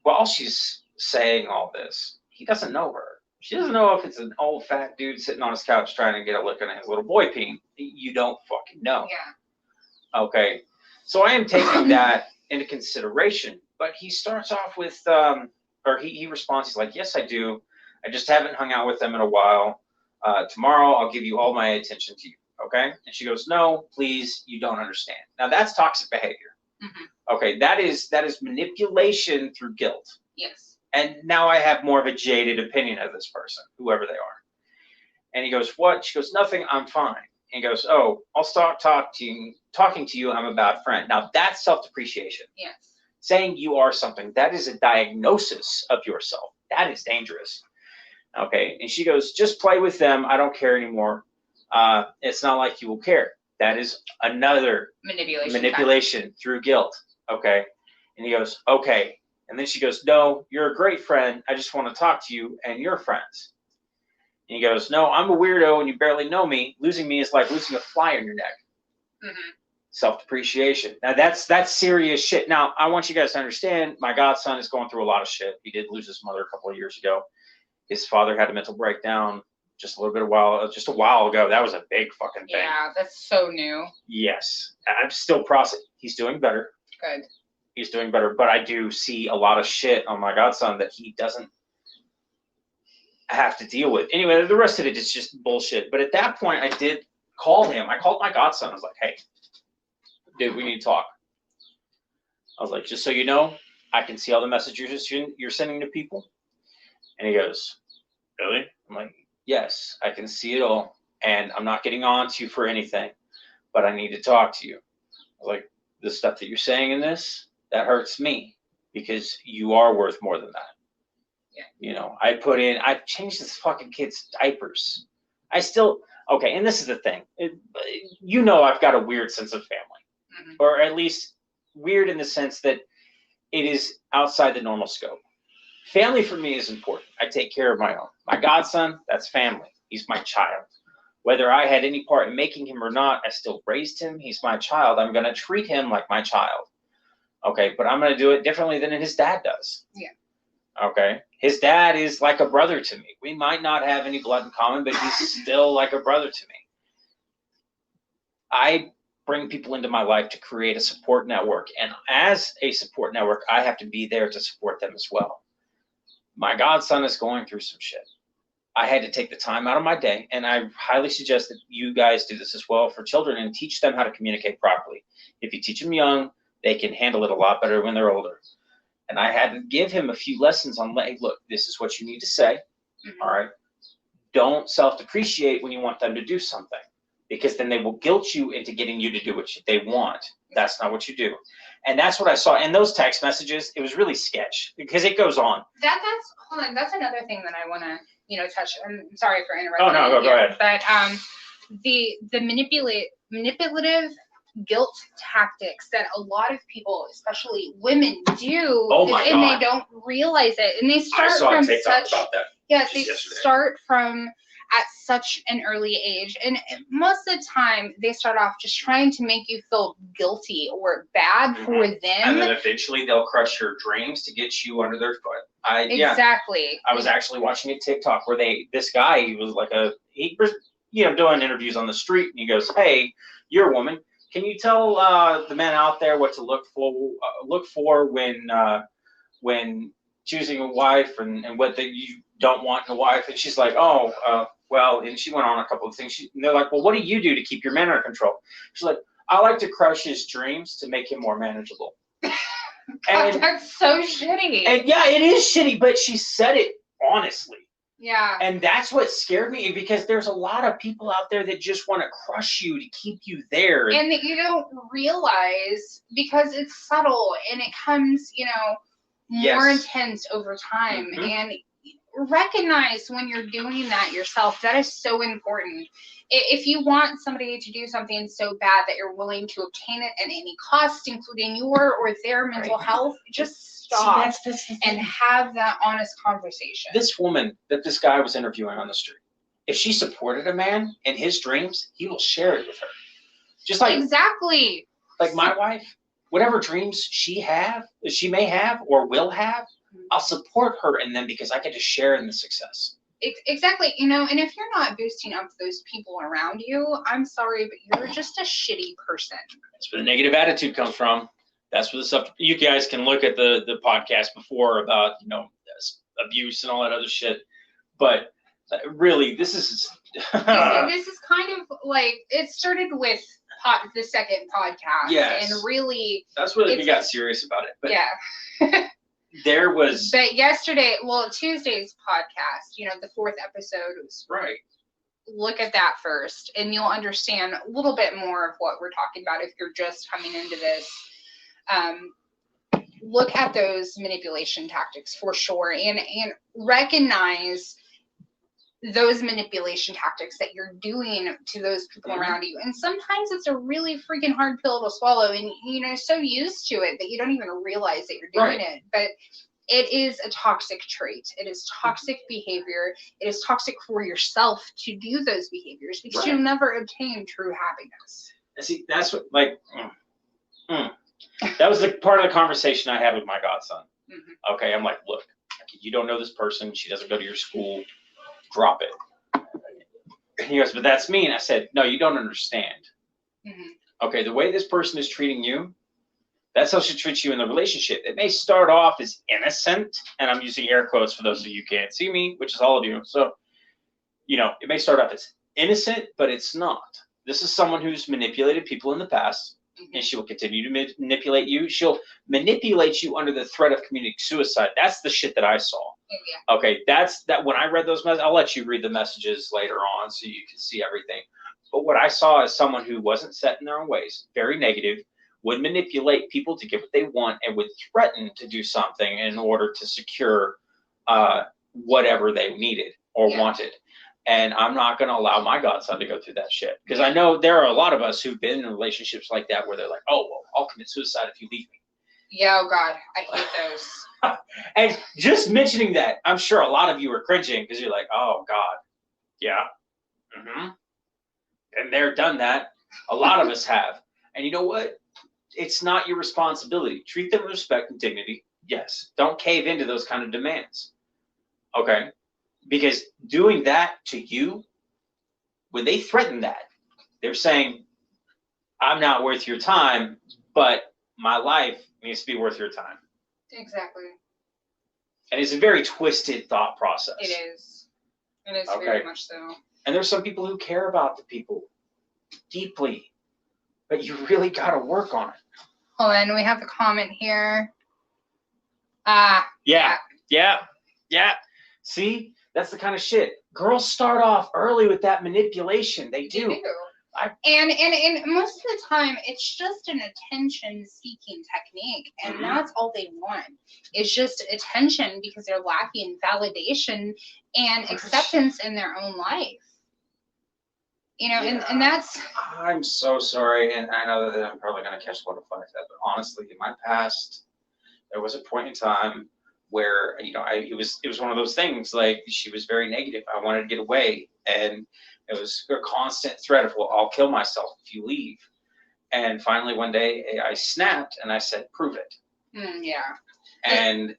while she's saying all this, he doesn't know her. She doesn't know if it's an old fat dude sitting on his couch trying to get a lick on his little boy peen. You don't fucking know. Yeah. Okay. So I am taking that into consideration. But he starts off with, or he responds, he's like, yes, I do. I just haven't hung out with them in a while. Tomorrow I'll give you all my attention to you. Okay. And she goes, no, please, you don't understand. Now that's toxic behavior. Mm-hmm. Okay. That is manipulation through guilt. Yes. And now I have more of a jaded opinion of this person, whoever they are. And he goes, what? She goes, nothing, I'm fine. And he goes, oh, I'll start talking to you, I'm a bad friend. Now that's self-depreciation. Yes. Saying you are something, that is a diagnosis of yourself. That is dangerous. Okay. And she goes, just play with them. I don't care anymore. It's not like you will care. That is another manipulation through guilt. Okay. And he goes, okay. And then she goes, no, you're a great friend. I just want to talk to you and your friends. And he goes, no, I'm a weirdo and you barely know me. Losing me is like losing a fly in your neck. Mm-hmm. Self-depreciation. Now that's serious shit. Now I want you guys to understand, my godson is going through a lot of shit. He did lose his mother a couple of years ago. His father had a mental breakdown just a while ago. That was a big fucking thing. Yeah, that's so new. Yes. I'm still processing. He's doing better. Good. He's doing better, but I do see a lot of shit on my godson that he doesn't have to deal with. Anyway, the rest of it is just bullshit. But at that point, I did call him. I called my godson. I was like, hey, dude, we need to talk. I was like, just so you know, I can see all the messages you're sending to people. And he goes, really? I'm like, yes, I can see it all. And I'm not getting on to you for anything, but I need to talk to you. I was like, the stuff that you're saying in this, that hurts me because you are worth more than that. Yeah. You know, I've changed this fucking kid's diapers. Okay, and this is the thing. You know, I've got a weird sense of family, mm-hmm. or at least weird in the sense that it is outside the normal scope. Family for me is important. I take care of my own. My godson, that's family. He's my child. Whether I had any part in making him or not, I still raised him. He's my child. I'm going to treat him like my child. Okay, but I'm going to do it differently than his dad does. Yeah. Okay, his dad is like a brother to me. We might not have any blood in common, but he's still like a brother to me. I bring people into my life to create a support network, and as a support network, I have to be there to support them as well. My godson is going through some shit. I had to take the time out of my day, and I highly suggest that you guys do this as well for children and teach them how to communicate properly. If you teach them young, they can handle it a lot better when they're older. And I had to give him a few lessons on, hey, look, this is what you need to say. Mm-hmm. All right. Don't self-depreciate when you want them to do something, because then they will guilt you into getting you to do what they want. That's not what you do. And that's what I saw in those text messages. It was really sketch because it goes on. Hold on. That's another thing that I want to, touch. I'm sorry for interrupting. Oh, no, go ahead. But the manipulative guilt tactics that a lot of people, especially women, do, and they don't realize it, and they start from such. Yes, they start from at such an early age, and most of the time they start off just trying to make you feel guilty or bad for them, and then eventually they'll crush your dreams to get you under their foot. Exactly. I was actually watching a TikTok where this guy, he was like he was doing interviews on the street, and he goes, hey, you're a woman, can you tell the men out there what to look for when choosing a wife and what you don't want in a wife? And she's like, well, and she went on a couple of things. And they're like, well, what do you do to keep your man under control? She's like, I like to crush his dreams to make him more manageable. God, that's so shitty. And yeah, it is shitty, but she said it honestly. Yeah. And that's what scared me, because there's a lot of people out there that just want to crush you to keep you there. And that you don't realize, because it's subtle and it comes, more intense over time. Mm-hmm. And recognize when you're doing that yourself. That is so important. If you want somebody to do something so bad that you're willing to obtain it at any cost, including your or their mental health, just stop. See, that's and have that honest conversation. This woman that this guy was interviewing on the street, if she supported a man in his dreams, he will share it with her. Just like exactly. Like my wife, whatever dreams she may have or will have, I'll support her in them because I get to share in the success. Exactly. And if you're not boosting up those people around you, I'm sorry, but you're just a shitty person. That's where the negative attitude comes from. That's where the stuff. You guys can look at the podcast before about abuse and all that other shit. But really, this is this is kind of like it started with the second podcast. Yes. And really, that's where we got serious about it. But yeah. There was. But Tuesday's podcast, the fourth episode was right. Look at that first, and you'll understand a little bit more of what we're talking about if you're just coming into this. Look at those manipulation tactics for sure, and recognize those manipulation tactics that you're doing to those people around you. And sometimes it's a really freaking hard pill to swallow, and so used to it that you don't even realize that you're doing it. But it is a toxic trait. It is toxic behavior. It is toxic for yourself to do those behaviors because you'll never obtain true happiness. See, that's what that was the part of the conversation I had with my godson. Mm-hmm. Okay, I'm like, look, you don't know this person. She doesn't go to your school. Drop it. And he goes, but that's mean. I said, no, you don't understand. Mm-hmm. Okay, the way this person is treating you, that's how she treats you in the relationship. It may start off as innocent, and I'm using air quotes for those of you who can't see me, which is all of you. So, it may start off as innocent, but it's not. This is someone who's manipulated people in the past, and she will continue to manipulate you. She'll manipulate you under the threat of committing suicide. That's the shit that I saw. Yeah. Okay, that's that. When I read those messages, I'll let you read the messages later on so you can see everything. But what I saw is someone who wasn't set in their own ways, very negative, would manipulate people to get what they want, and would threaten to do something in order to secure whatever they needed or wanted. And I'm not going to allow my godson to go through that shit. Because I know there are a lot of us who've been in relationships like that where they're like, oh, well, I'll commit suicide if you leave me. Yeah, oh God, I hate those. And just mentioning that, I'm sure a lot of you are cringing because you're like, oh, God, yeah. Mm-hmm. And they're done that. A lot of us have. And you know what? It's not your responsibility. Treat them with respect and dignity. Yes. Don't cave into those kind of demands. Okay? Because doing that to you, when they threaten that, they're saying, I'm not worth your time, but my life needs to be worth your time. Exactly. And it's a very twisted thought process. It is. It is very much so. And there's some people who care about the people deeply, but you really got to work on it. Hold on, we have a comment here. Yeah. See? That's the kind of shit. Girls start off early with that manipulation. They do. And most of the time, it's just an attention-seeking technique, and that's all they want. It's just attention because they're lacking validation and acceptance in their own life. And that's... I'm so sorry, and I know that I'm probably going to catch a lot of flack for that, but honestly, in my past, there was a point in time where it was one of those things, like, she was very negative. I wanted to get away, and it was a constant threat of, well, I'll kill myself if you leave. And finally one day I snapped and I said, prove it. Yeah. And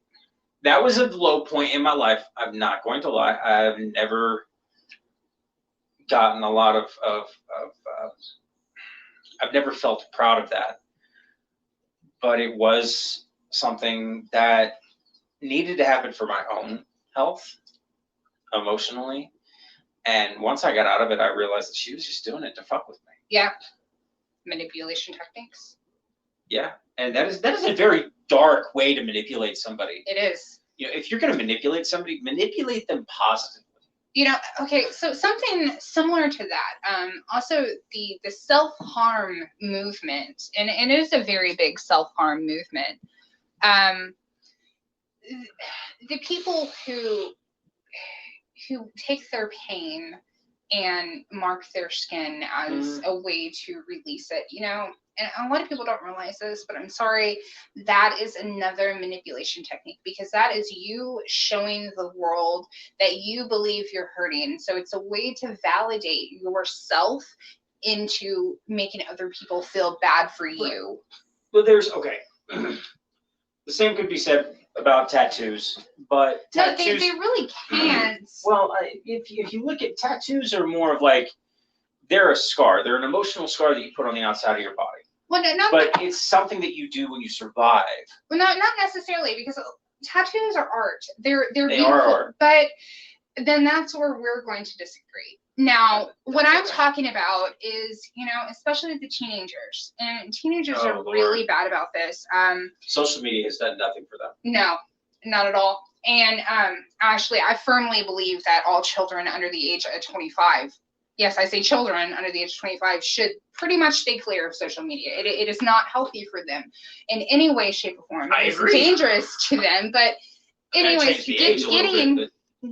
that was a low point in my life. I'm not going to lie. I've never gotten a lot of I've never felt proud of that, but it was something that needed to happen for my own health, emotionally. And once I got out of it, I realized that she was just doing it to fuck with me. Yeah. Manipulation techniques. Yeah. And that is a very dark way to manipulate somebody. It is. If you're going to manipulate somebody, manipulate them positively. Okay, so something similar to that. Also, the self-harm movement, and it is a very big self-harm movement. The people who who take their pain and mark their skin as a way to release it, you know. And a lot of people don't realize this, but I'm sorry, that is another manipulation technique, because that is you showing the world that you believe you're hurting. So it's a way to validate yourself into making other people feel bad for you. Well, there's, okay. The same could be said about tattoos, but tattoos, no, they really can't. Well, if you look at tattoos, are more of like, they're a scar. They're an emotional scar that you put on the outside of your body. Well, no, but it's something that you do when you survive. Well, not necessarily, because tattoos are art. They're beautiful, are art. But then that's where we're going to disagree. Now, what I'm talking about is, you know, especially the teenagers, and teenagers are really bad about this. Social media has done nothing for them. No, not at all. And actually, I firmly believe that all children under the age of 25, yes, I say children under the age of 25, should pretty much stay clear of social media. It is not healthy for them in any way, shape, or form. It's dangerous to them. But anyways,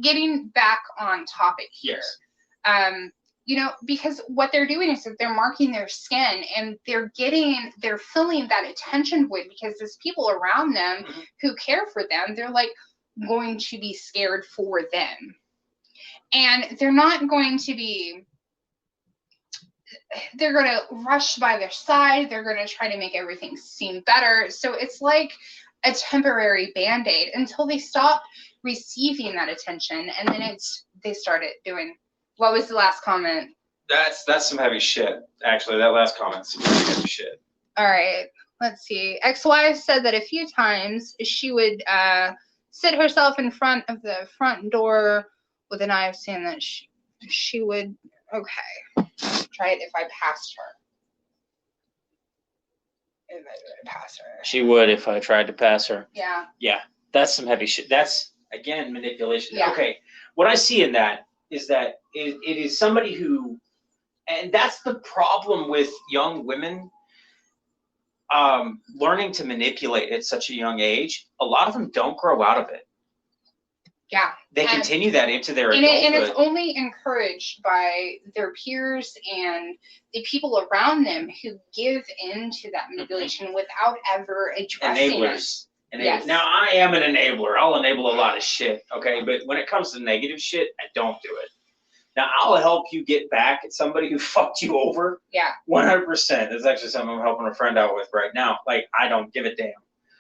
getting back on topic here. Yes. You know, because what they're doing is that they're marking their skin, and they're filling that attention void, because there's people around them who care for them. They're like going to be scared for them, and they're not going to be, they're going to rush by their side. They're going to try to make everything seem better. So it's like a temporary band-aid until they stop receiving that attention, and then they started doing. What was the last comment? That's some heavy shit. Actually, that last comment's some really heavy shit. All right, let's see. Ex-wife said that a few times she would sit herself in front of the front door with a knife, saying that she would. Okay, try it if I passed her. If I pass her. She would if I tried to pass her. Yeah. Yeah, that's some heavy shit. That's, again, manipulation. Yeah. Okay, what I see in that is that it is somebody who, and that's the problem with young women learning to manipulate at such a young age. A lot of them don't grow out of it. Yeah. They continue that into their adulthood. And it's only encouraged by their peers and the people around them who give into that manipulation without ever addressing Enablers. Yes. Now, I am an enabler. I'll enable a lot of shit, okay? But when it comes to negative shit, I don't do it. Now, I'll help you get back at somebody who fucked you over. Yeah. 100%. That's actually something I'm helping a friend out with right now. Like, I don't give a damn.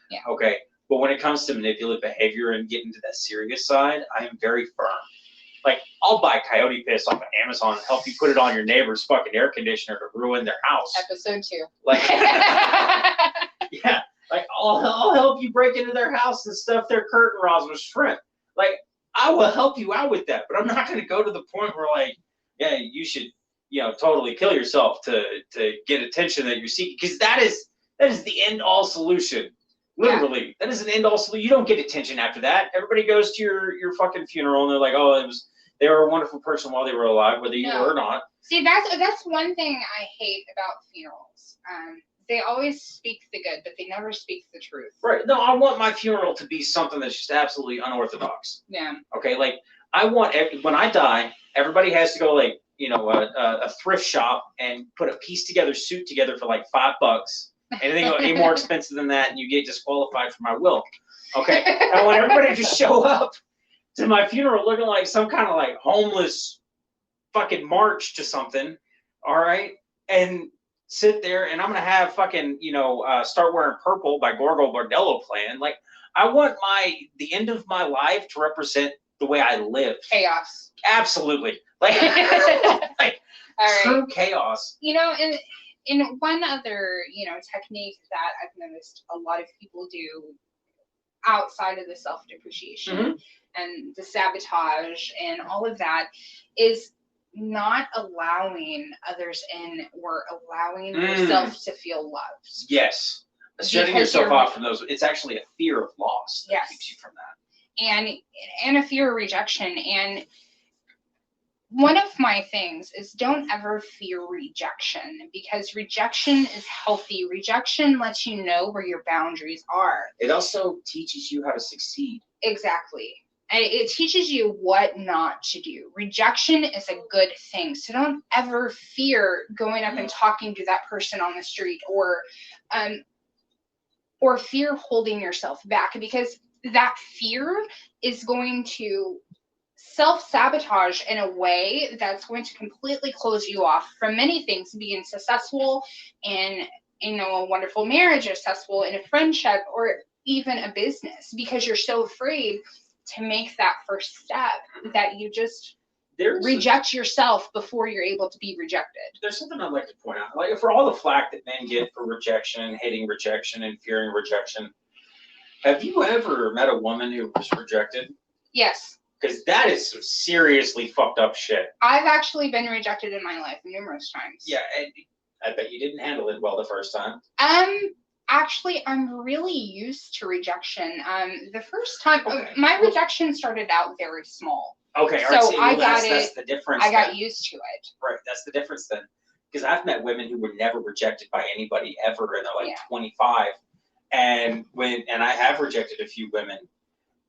Yeah. Okay? But when it comes to manipulative behavior and getting to that serious side, I am very firm. Like, I'll buy coyote piss off of Amazon and help you put it on your neighbor's fucking air conditioner to ruin their house. Episode 2. Like, yeah. Like, I'll help you break into their house and stuff their curtain rods with shrimp. Like, I will help you out with that, but I'm not going to go to the point where, like, yeah, you should, you know, totally kill yourself to get attention that you're seeking, because that is the end all solution. Literally, that is an end all solution. You don't get attention after that. Everybody goes to your fucking funeral and they're like, oh, they were a wonderful person while they were alive, whether you were or not. See, that's one thing I hate about funerals. They always speak the good, but they never speak the truth. Right. No, I want my funeral to be something that's just absolutely unorthodox. Yeah. Okay. Like, I want, when I die, everybody has to go, like, you know, a thrift shop and put a piece together suit together for like $5. Anything any more expensive than that, and you get disqualified from my will. Okay. I want everybody to show up to my funeral looking like some kind of like homeless fucking march to something. All right. And sit there, and I'm gonna have fucking, you know, Start Wearing Purple by Gorgo Bordello playing. Like, I want the end of my life to represent the way I lived. Chaos. Absolutely. Like, like true chaos. You know, in one other, you know, technique that I've noticed a lot of people do outside of the self-depreciation and the sabotage and all of that is not allowing others in, or allowing yourself to feel loved. Yes. Shutting yourself off from those. It's actually a fear of loss that keeps you from that. And a fear of rejection. And one of my things is, don't ever fear rejection, because rejection is healthy. Rejection lets you know where your boundaries are. It also teaches you how to succeed. Exactly. It teaches you what not to do. Rejection is a good thing. So don't ever fear going up and talking to that person on the street, or fear holding yourself back, because that fear is going to self-sabotage in a way that's going to completely close you off from many things, being successful in, a wonderful marriage, successful in a friendship, or even a business, because you're so afraid to make that first step that you just reject yourself before you're able to be rejected. There's something I'd like to point out. Like, for all the flack that men get for rejection, hating rejection, and fearing rejection, have you ever met a woman who was rejected? Yes. Because that is some seriously fucked up shit. I've actually been rejected in my life numerous times. Yeah, and I bet you didn't handle it well the first time. Actually, I'm really used to rejection. The first time, my rejection started out very small. Okay, so that's the difference. I got used to it. Right, that's the difference then. Because I've met women who were never rejected by anybody ever, and they're like 25. And I have rejected a few women,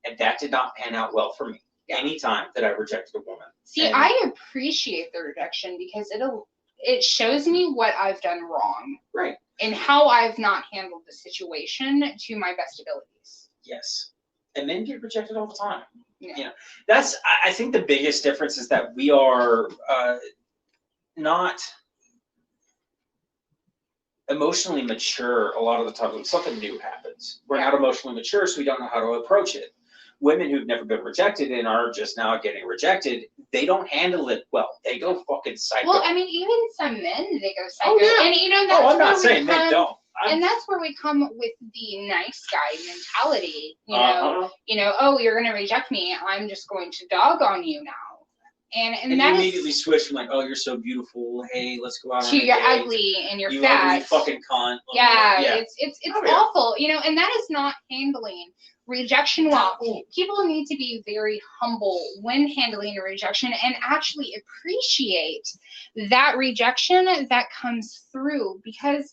and that did not pan out well for me. Anytime that I rejected a woman. See, I appreciate the rejection because it shows me what I've done wrong. Right. And how I've not handled the situation to my best abilities. Yes. And men get rejected all the time. Yeah. You know, I think the biggest difference is that we are not emotionally mature a lot of the time when something new happens. We're not emotionally mature, so we don't know how to approach it. Women who've never been rejected and are just now getting rejected, they don't handle it well. They go fucking psycho. Well, I mean, even some men, they go psycho. Oh, yeah. And that's I'm not saying they don't. And that's where we come with the nice guy mentality. Oh, you're gonna reject me. I'm just going to dog on you now. And you immediately switch from like, oh, you're so beautiful. Hey, let's go out on a date. You're ugly and you're fat. You fucking cunt. It's awful. And that is not handling rejection well. People need to be very humble when handling a rejection and actually appreciate that rejection that comes through, because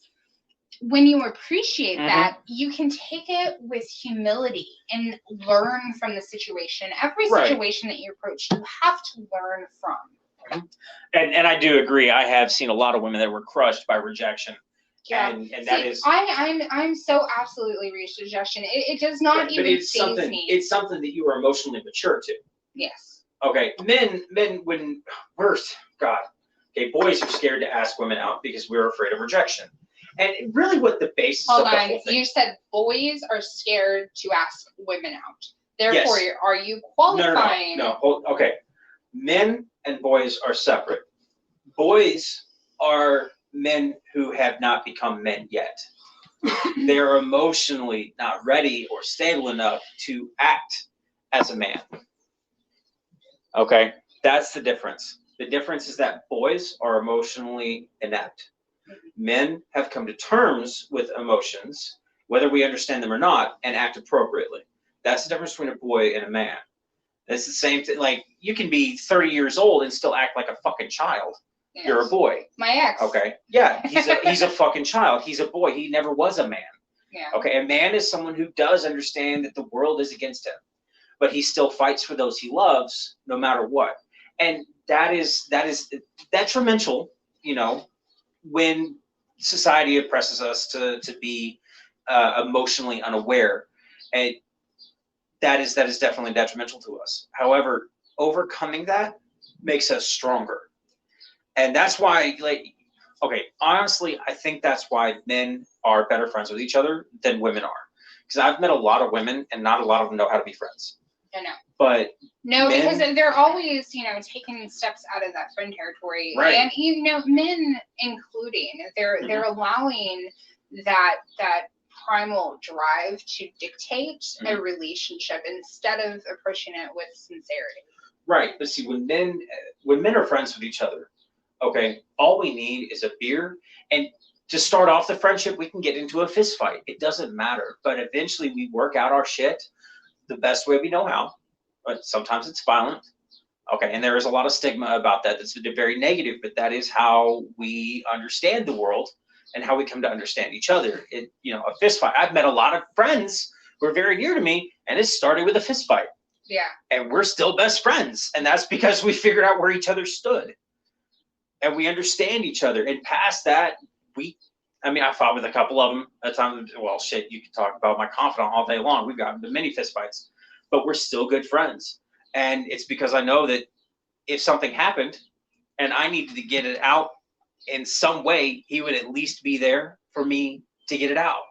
when you appreciate that, you can take it with humility and learn from the situation. Every situation that you approach, you have to learn from. And I do agree. I have seen a lot of women that were crushed by rejection. Yeah, and that is. I'm so absolutely rejection. It does not even faze me. It's something that you are emotionally mature to. Yes. Okay, men when boys are scared to ask women out because we're afraid of rejection. And really what the basis of the whole thing. You said boys are scared to ask women out. Therefore, are you qualifying? No. Okay. Men and boys are separate. Boys are men who have not become men yet. They're emotionally not ready or stable enough to act as a man. Okay? That's the difference. The difference is that boys are emotionally inept. Men have come to terms with emotions, whether we understand them or not, and act appropriately. That's the difference between a boy and a man. It's the same thing. Like, you can be 30 years old and still act like a fucking child. Yes. You're a boy. My ex. Okay. Yeah. He's a fucking child. He's a boy. He never was a man. Yeah. Okay. A man is someone who does understand that the world is against him, but he still fights for those he loves no matter what. And that is detrimental, when society oppresses us to be emotionally unaware, and that is definitely detrimental to us. However, overcoming that makes us stronger, and that's why, honestly, I think that's why men are better friends with each other than women are, because I've met a lot of women, and not a lot of them know how to be friends. I know. But because they're always, taking steps out of that friend territory. Right. And men including, they're allowing that primal drive to dictate a relationship instead of approaching it with sincerity. Right. But see, when men are friends with each other, okay, all we need is a beer, and to start off the friendship, we can get into a fist fight. It doesn't matter. But eventually we work out our shit the best way we know how, but sometimes it's violent. Okay, and there is a lot of stigma about that. That's very negative, but that is how we understand the world and how we come to understand each other. A fist fight. I've met a lot of friends who are very dear to me, and it started with a fist fight. Yeah. And we're still best friends. And that's because we figured out where each other stood. And we understand each other. And past that, I fought with a couple of them at times. Well, shit, you can talk about my confidant all day long. We've gotten into many fist fights, but we're still good friends. And it's because I know that if something happened and I needed to get it out in some way, he would at least be there for me to get it out.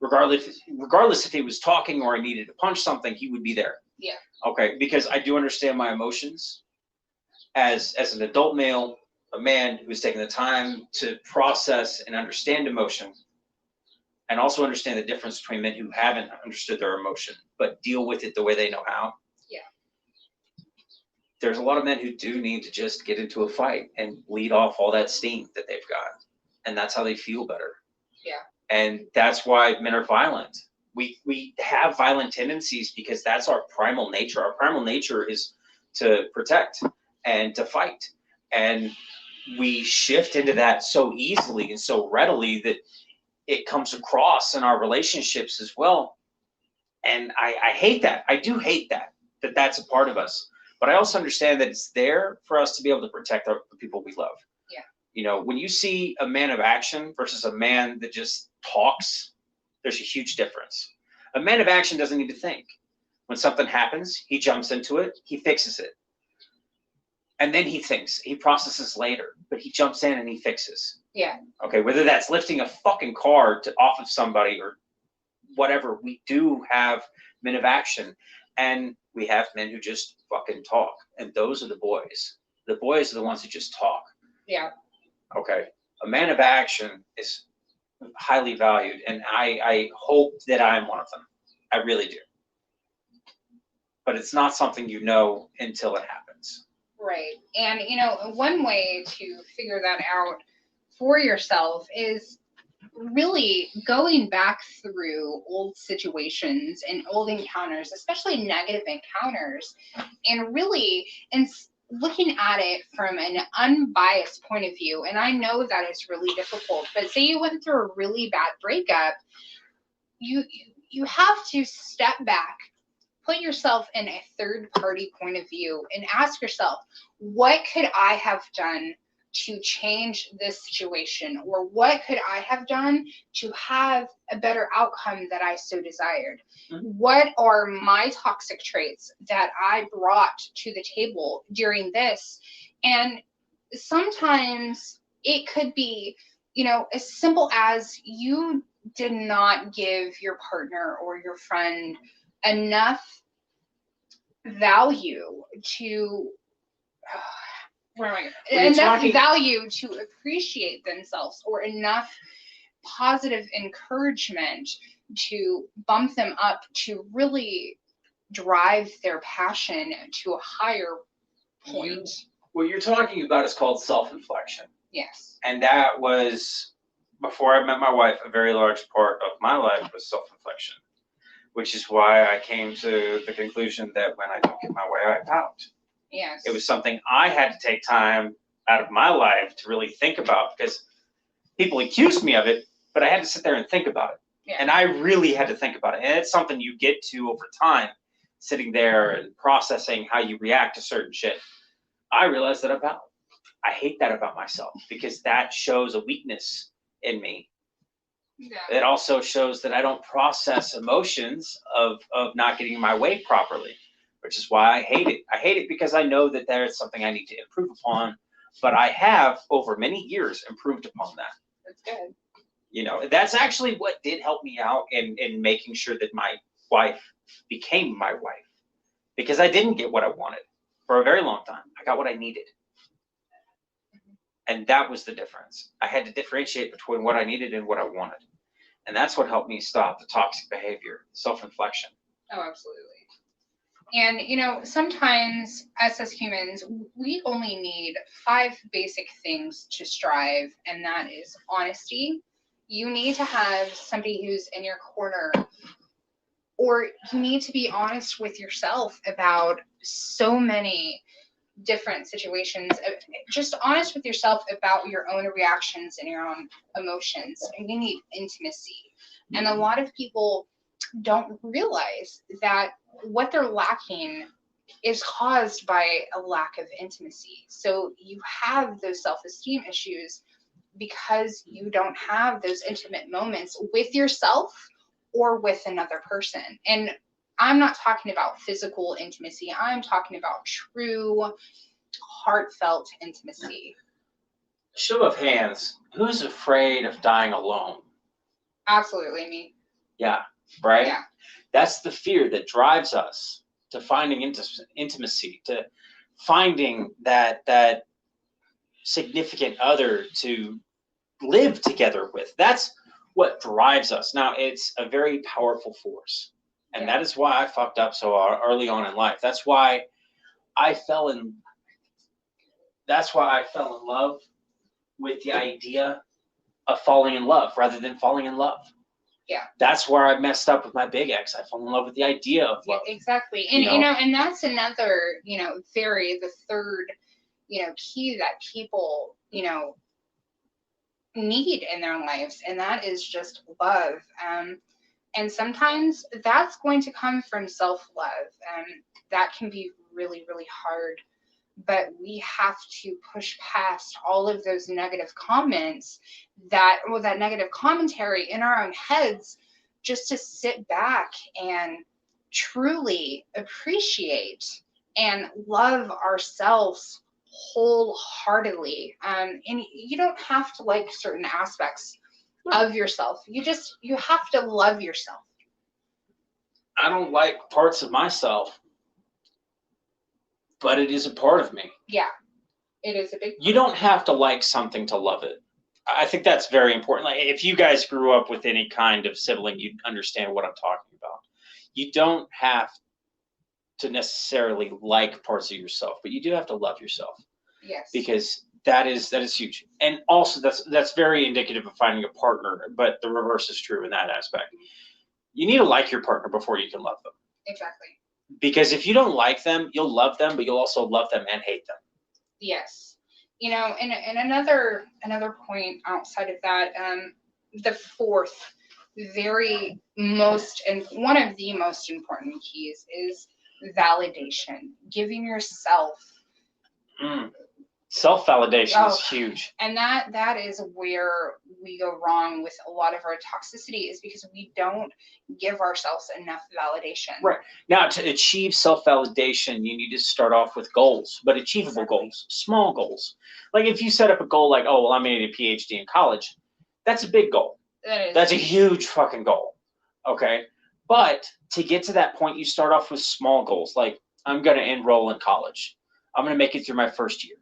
Regardless if he was talking or I needed to punch something, he would be there. Yeah. Okay, because I do understand my emotions as an adult male, a man who's taken the time to process and understand emotion, and also understand the difference between men who haven't understood their emotion but deal with it the way they know how. Yeah. There's a lot of men who do need to just get into a fight and bleed off all that steam that they've got, and that's how they feel better. Yeah. And that's why men are violent. We have violent tendencies because that's our primal nature. Our primal nature is to protect and to fight. And we shift into that so easily and so readily that it comes across in our relationships as well. And I hate that. I do hate that that's a part of us. But I also understand that it's there for us to be able to protect the people we love. Yeah. You know, when you see a man of action versus a man that just talks, there's a huge difference. A man of action doesn't need to think. When something happens, he jumps into it, he fixes it. And then he thinks, he processes later, but he jumps in and he fixes. Yeah. Okay, whether that's lifting a fucking car off of somebody or whatever, we do have men of action. And we have men who just fucking talk. And those are the boys. The boys are the ones who just talk. Yeah. Okay. A man of action is highly valued, and I hope that I'm one of them. I really do. But it's not something you know until it happens. Right. And, one way to figure that out for yourself is really going back through old situations and old encounters, especially negative encounters, and really looking at it from an unbiased point of view. And I know that it's really difficult, but say you went through a really bad breakup, you have to step back, put yourself in a third party point of view, and ask yourself, what could I have done to change this situation? Or what could I have done to have a better outcome that I so desired? Mm-hmm. What are my toxic traits that I brought to the table during this? And sometimes it could be, as simple as you did not give your partner or your friend enough value to value to appreciate themselves, or enough positive encouragement to bump them up to really drive their passion to a higher point. What you're talking about is called self-inflection. Yes. And that was, before I met my wife, a very large part of my life was self-inflection, which is why I came to the conclusion that when I don't get my way, I pout. Yes. It was something I had to take time out of my life to really think about, because people accused me of it, but I had to sit there and think about it. Yeah. And I really had to think about it. And it's something you get to over time, sitting there and processing how you react to certain shit. I realized that I hate that about myself, because that shows a weakness in me. Yeah. It also shows that I don't process emotions of not getting my way properly, which is why I hate it. I hate it because I know that there is something I need to improve upon, but I have over many years improved upon that. That's good. That's actually what did help me out in making sure that my wife became my wife, because I didn't get what I wanted for a very long time. I got what I needed. And that was the difference. I had to differentiate between what I needed and what I wanted. And that's what helped me stop the toxic behavior, self-inflection. Oh, absolutely. And, sometimes us as humans, we only need 5 basic things to strive, and that is honesty. You need to have somebody who's in your corner, or you need to be honest with yourself about so many different situations. Just honest with yourself about your own reactions and your own emotions. And you need intimacy. And a lot of people don't realize that what they're lacking is caused by a lack of intimacy. So you have those self-esteem issues because you don't have those intimate moments with yourself or with another person. And I'm not talking about physical intimacy. I'm talking about true, heartfelt intimacy. Show of hands, who's afraid of dying alone? Absolutely me. Yeah, right? Yeah. That's the fear that drives us to finding intimacy, to finding that significant other to live together with. That's what drives us. Now, it's a very powerful force. And Yeah. that is why I fucked up so early on in life. That's why I fell in love with the idea of falling in love rather than falling in love. Yeah. That's where I messed up with my big ex. I fell in love with the idea of love. Yeah, exactly. And and that's another, the third, key that people, need in their lives, and that is just love. And sometimes that's going to come from self-love. That can be really, really hard, but we have to push past all of those negative comments that negative commentary in our own heads, just to sit back and truly appreciate and love ourselves wholeheartedly. And you don't have to like certain aspects of yourself. You have to love yourself. I don't like parts of myself, but it is a part of me. Yeah, it is a big part. You don't have to like something to love it. I think that's very important. Like, if you guys grew up with any kind of sibling, you'd understand what I'm talking about. You don't have to necessarily like parts of yourself, but you do have to love yourself. Yes. Because that is huge. And also that's very indicative of finding a partner, but the reverse is true in that aspect. You need to like your partner before you can love them. Exactly. Because if you don't like them, you'll love them, but you'll also love them and hate them. Yes. And another point outside of that, the fourth very most, and one of the most important keys is validation. Giving yourself self-validation is huge. And that is where we go wrong with a lot of our toxicity, is because we don't give ourselves enough validation. Right. Now, to achieve self-validation, you need to start off with goals, but achievable goals, small goals. Like if you set up a goal like, oh, well, I'm going to get a PhD in college, that's a big goal. That's a huge fucking goal. Okay. But to get to that point, you start off with small goals. Like, I'm going to enroll in college. I'm going to make it through my first year.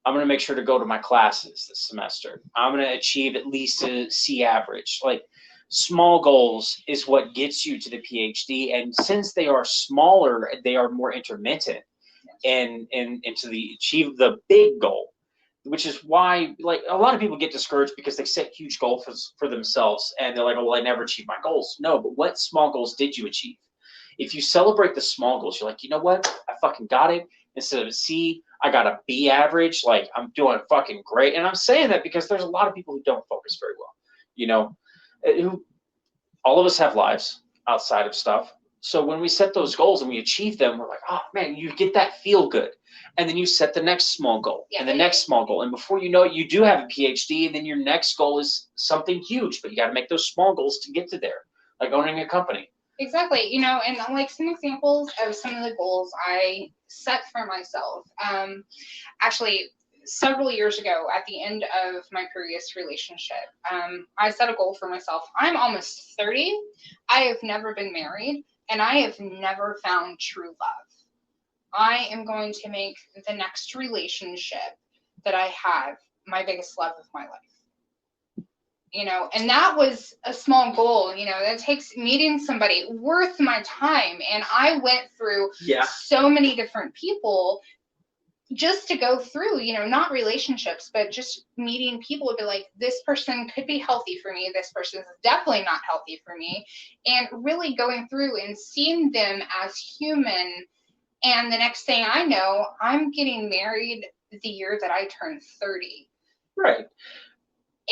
I'm going to make sure to go to my classes this semester. I'm going to achieve at least a C average. Like, small goals is what gets you to the PhD. And since they are smaller, they are more intermittent and to achieve the big goal, which is why, like, a lot of people get discouraged because they set huge goals for themselves and they're like, oh, well, I never achieved my goals. No, but what small goals did you achieve? If you celebrate the small goals, you're like, you know what? I fucking got it. Instead of a C, I got a B average. Like, I'm doing fucking great. And I'm saying that because there's a lot of people who don't focus very well, who all of us have lives outside of stuff. So when we set those goals and we achieve them, we're like, oh man, you get that feel good. And then you set the next small goal and the next small goal. And before you know it, you do have a PhD, and then your next goal is something huge, but you got to make those small goals to get to there, like owning a company. Exactly. And like some examples of some of the goals I set for myself. Actually, several years ago, at the end of my previous relationship, I set a goal for myself. I'm almost 30. I have never been married, and I have never found true love. I am going to make the next relationship that I have my biggest love of my life. And that was a small goal. That takes meeting somebody worth my time. And I went through so many different people just to go through, not relationships, but just meeting people would be like, this person could be healthy for me. This person is definitely not healthy for me. And really going through and seeing them as human. And the next thing I know, I'm getting married the year that I turned 30. Right.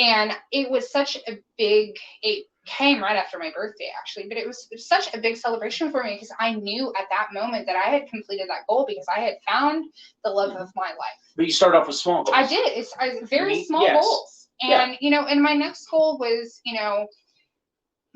And it was such a big, it came right after my birthday actually, but it was such a big celebration for me because I knew at that moment that I had completed that goal because I had found the love of my life. But you start off with small goals. I did. It's very small goals. And, you know, and my next goal was, you know,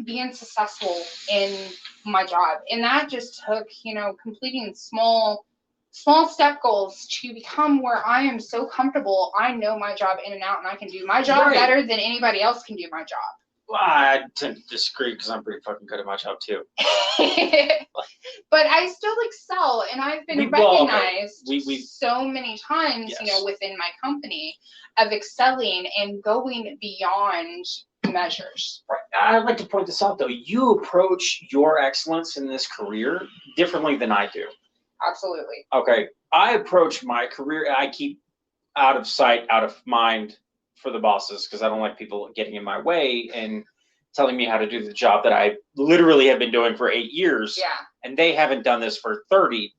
being successful in my job. And that just took, you know, completing small step goals to become where I am so comfortable. I know my job in and out and I can do my job better than anybody else can do my job. Well, I tend to disagree because I'm pretty fucking good at my job too. But I still excel, and I've been recognized so many times, you know, within my company of excelling and going beyond measures. Right. I'd like to point this out though. You approach your excellence in this career differently than I do. Absolutely. Okay. I approach my career, I keep out of sight, out of mind for the bosses because I don't like people getting in my way and telling me how to do the job that I literally have been doing for 8 years. Yeah. And they haven't done this for 30.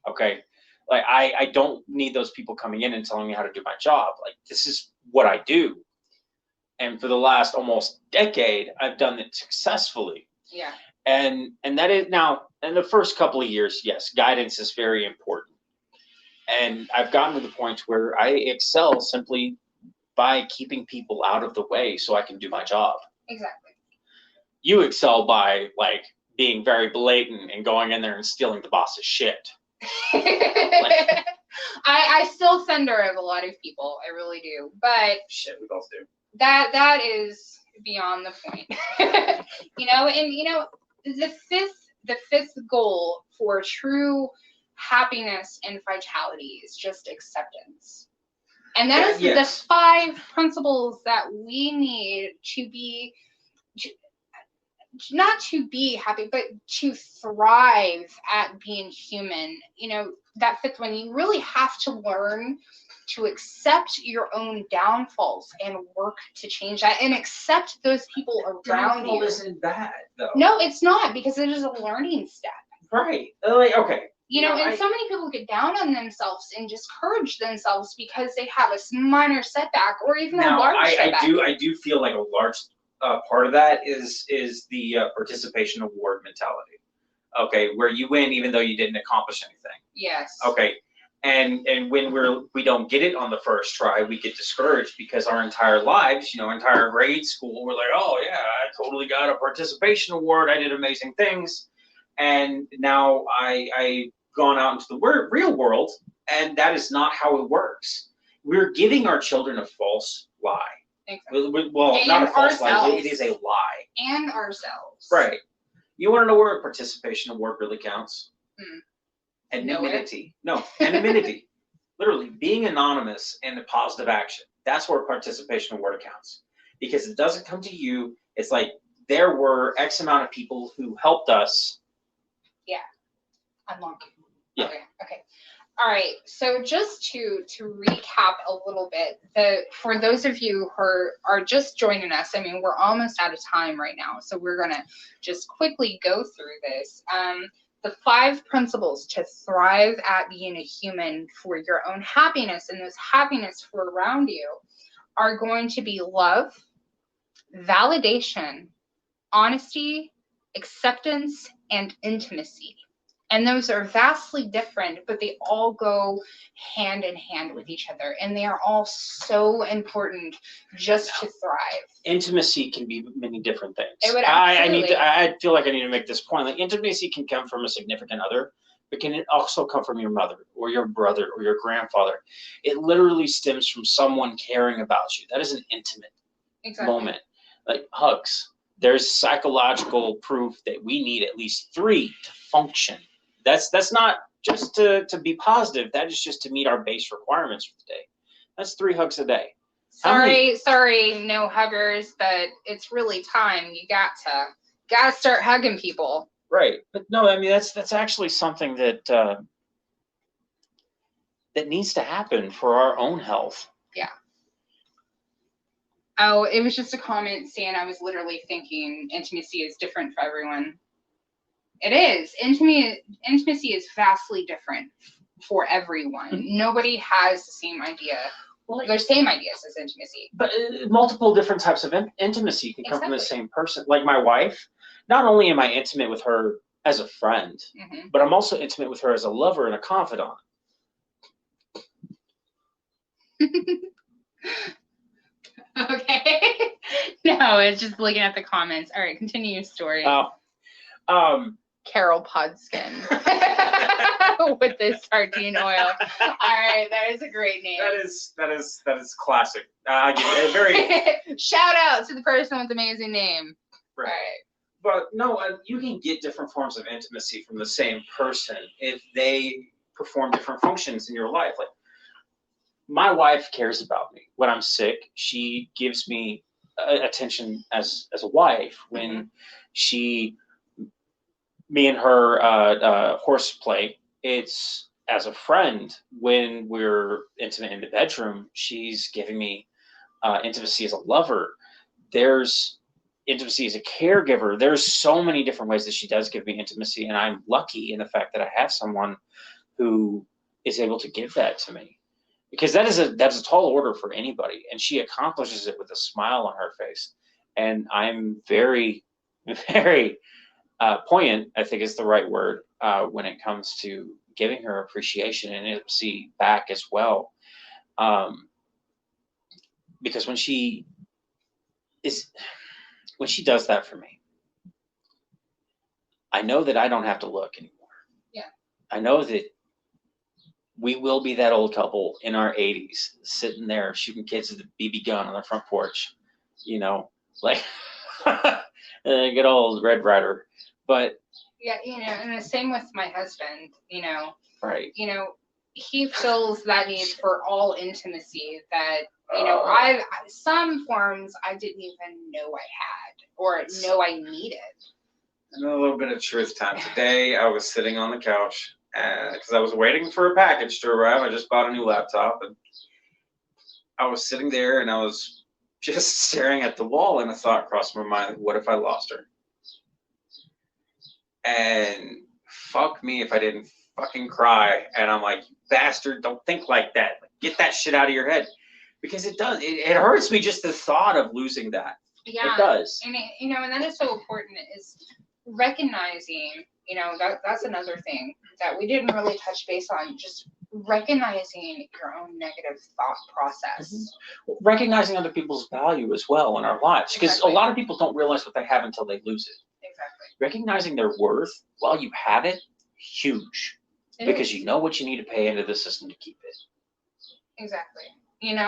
Okay. Like I don't need those people coming in and telling me how to do my job. Like this is what I do. And for the last almost decade, I've done it successfully. Yeah. And that is now in the first couple of years, yes, guidance is very important. And I've gotten to the point where I excel simply by keeping people out of the way so I can do my job. Exactly. You excel by like being very blatant and going in there and stealing the boss's shit. I still thunder of a lot of people. I really do. But shit, we both do. That is beyond the point. You know, and you know, the fifth goal for true happiness and vitality is just acceptance. And that is the 5 principles that we need to be, not to be happy, but to thrive at being human. You know, that 5th one, you really have to learn to accept your own downfalls and work to change that and accept those people around you. Isn't bad, though. No, it's not, because it is a learning step. Right. Like, okay. You know, and so many people get down on themselves and discourage themselves because they have a minor setback or even a large setback. I do feel like a large part of that is the participation award mentality. Okay, where you win even though you didn't accomplish anything. Yes. Okay, and when we don't get it on the first try, we get discouraged because our entire lives, you know, entire grade school, we're like, oh yeah, I totally got a participation award. I did amazing things, and now I gone out into the real world, and that is not how it works. We're giving our children a false lie. Exactly. Well, and not a false lie. It is a lie. And ourselves. Right. You want to know where a participation award really counts? Anonymity. No, anonymity. Literally, being anonymous in a positive action. That's where participation award counts. Because it doesn't come to you. It's like there were X amount of people who helped us. Yeah. Unlock. Yeah. Okay. All right. So just to recap a little bit, for those of you who are just joining us, I mean, we're almost out of time right now, so we're gonna just quickly go through this. The 5 principles to thrive at being a human for your own happiness and this happiness for around you are going to be love, validation, honesty, acceptance, and intimacy. And those are vastly different, but they all go hand in hand with each other. And they are all so important just to thrive. Intimacy can be many different things. It would absolutely. I feel like I need to make this point. Like, intimacy can come from a significant other, but can it also come from your mother or your brother or your grandfather? It literally stems from someone caring about you. That is an intimate moment. Like hugs. There's psychological proof that we need at least 3 to function. That's not just to be positive. That is just to meet our base requirements for the day. That's 3 hugs a day. Sorry, no huggers, but it's really time. You gotta start hugging people. Right, but no, I mean that's actually something that that needs to happen for our own health. Yeah. Oh, it was just a comment saying I was literally thinking intimacy is different for everyone. It is. Intimacy is vastly different for everyone. Nobody has the same idea Well, They're same ideas as intimacy. but multiple different types of intimacy can come from the same person. Like my wife, not only am I intimate with her as a friend, but I'm also intimate with her as a lover and a confidant. Okay. No, it's just looking at the comments. All right, continue your story. Carol Podskin with this sardine oil. All right, that is a great name. That is classic. I give it a very shout out to the person with the amazing name. Right. All right. But no, you can get different forms of intimacy from the same person if they perform different functions in your life. Like my wife cares about me when I'm sick. She gives me attention as a wife. When me and her horseplay, it's as a friend. When we're intimate in the bedroom, she's giving me intimacy as a lover. There's intimacy as a caregiver. There's so many different ways that she does give me intimacy, and I'm lucky in the fact that I have someone who is able to give that to me, because that's a tall order for anybody, and she accomplishes it with a smile on her face. And I'm very, very poignant, I think is the right word, when it comes to giving her appreciation and intimacy back as well. Because when she does that for me, I know that I don't have to look anymore. Yeah. I know that we will be that old couple in our 80s sitting there shooting kids with a BB gun on the front porch, like good old Red Ryder. But yeah, and the same with my husband, right. He fills that need for all intimacy that, I some forms I didn't even know I had or know I needed. And a little bit of truth time. Today I was sitting on the couch because I was waiting for a package to arrive. I just bought a new laptop, and I was sitting there and I was just staring at the wall, and a thought crossed my mind: what if I lost her? And fuck me if I didn't fucking cry. And I'm like, bastard, don't think like that. Get that shit out of your head, because it does. It hurts me just the thought of losing that. Yeah, it does. And and that is so important, is recognizing. That's another thing that we didn't really touch base on. Just recognizing your own negative thought process. Recognizing other people's value as well in our lives, because a lot of people don't realize what they have until they lose it. Exactly. Recognizing their worth while you have it, huge, because you know what you need to pay into the system to keep it. Exactly. And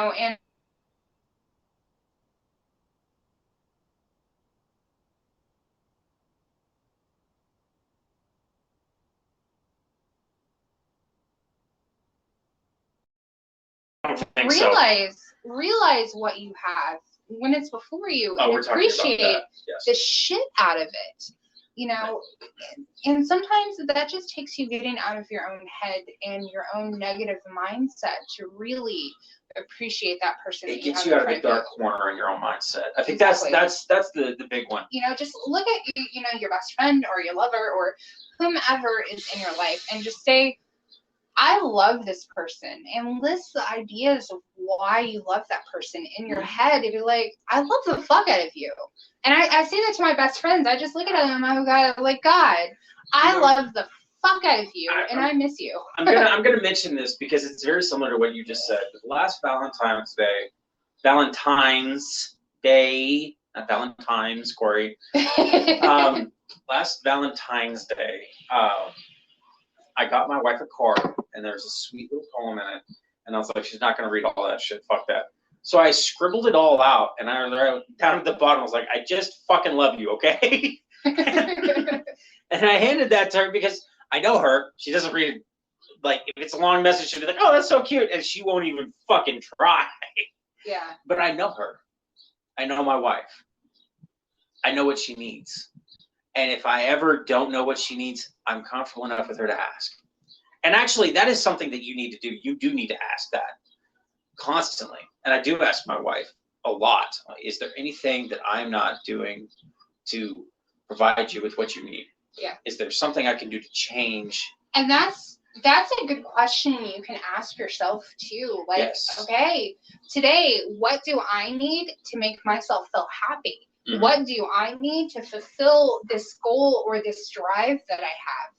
realize what you have when it's before you, and appreciate the shit out of it. And sometimes that just takes you getting out of your own head and your own negative mindset to really appreciate that person. It gets you out of the dark corner in your own mindset. I think that's the big one. Just look at your best friend or your lover or whomever is in your life, and just say, I love this person, and list the ideas of why you love that person in your head. And be like, I love the fuck out of you. And I say that to my best friends. I just look at them and I go, like, God, I love the fuck out of you, and I miss you. I'm gonna mention this because it's very similar to what you just said. Last Valentine's Day, not Valentine's, Corey. Last Valentine's Day, I got my wife a card, and there's a sweet little poem in it, and I was like, she's not going to read all that shit, fuck that. So I scribbled it all out, and I wrote down at the bottom, I was like, I just fucking love you, okay? And I handed that to her because I know her. She doesn't read it. Like, if it's a long message, she'll be like, oh, that's so cute, and she won't even fucking try. Yeah. But I know her. I know my wife. I know what she needs. And if I ever don't know what she needs, I'm comfortable enough with her to ask. And actually, that is something that you need to do. You do need to ask that constantly. And I do ask my wife a lot. Is there anything that I'm not doing to provide you with what you need? Yeah. Is there something I can do to change? And that's That's a good question you can ask yourself too. Like, Yes. okay, today, what do I need to make myself feel happy? Mhm. What do I need to fulfill this goal or this drive that I have?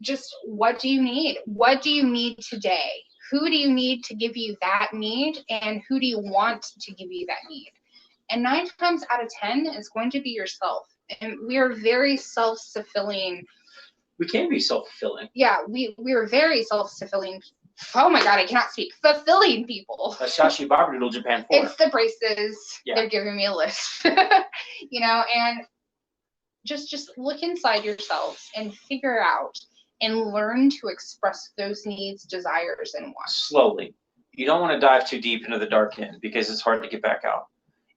Just what do you need? What do you need today? Who do you need to give you that need? And who do you want to give you that need? And 9 times out of 10, it's going to be yourself. And we are very self-fulfilling. We can be self-fulfilling. Yeah, we are very self-fulfilling. Oh my God, I cannot speak. Fulfilling people. That's Shashi Barberdoodle Japan 4. It's the braces. Yeah. They're giving me a list. You know, and just look inside yourselves and figure out and learn to express those needs, desires, and wants. Slowly. You don't want to dive too deep into the dark end because it's hard to get back out.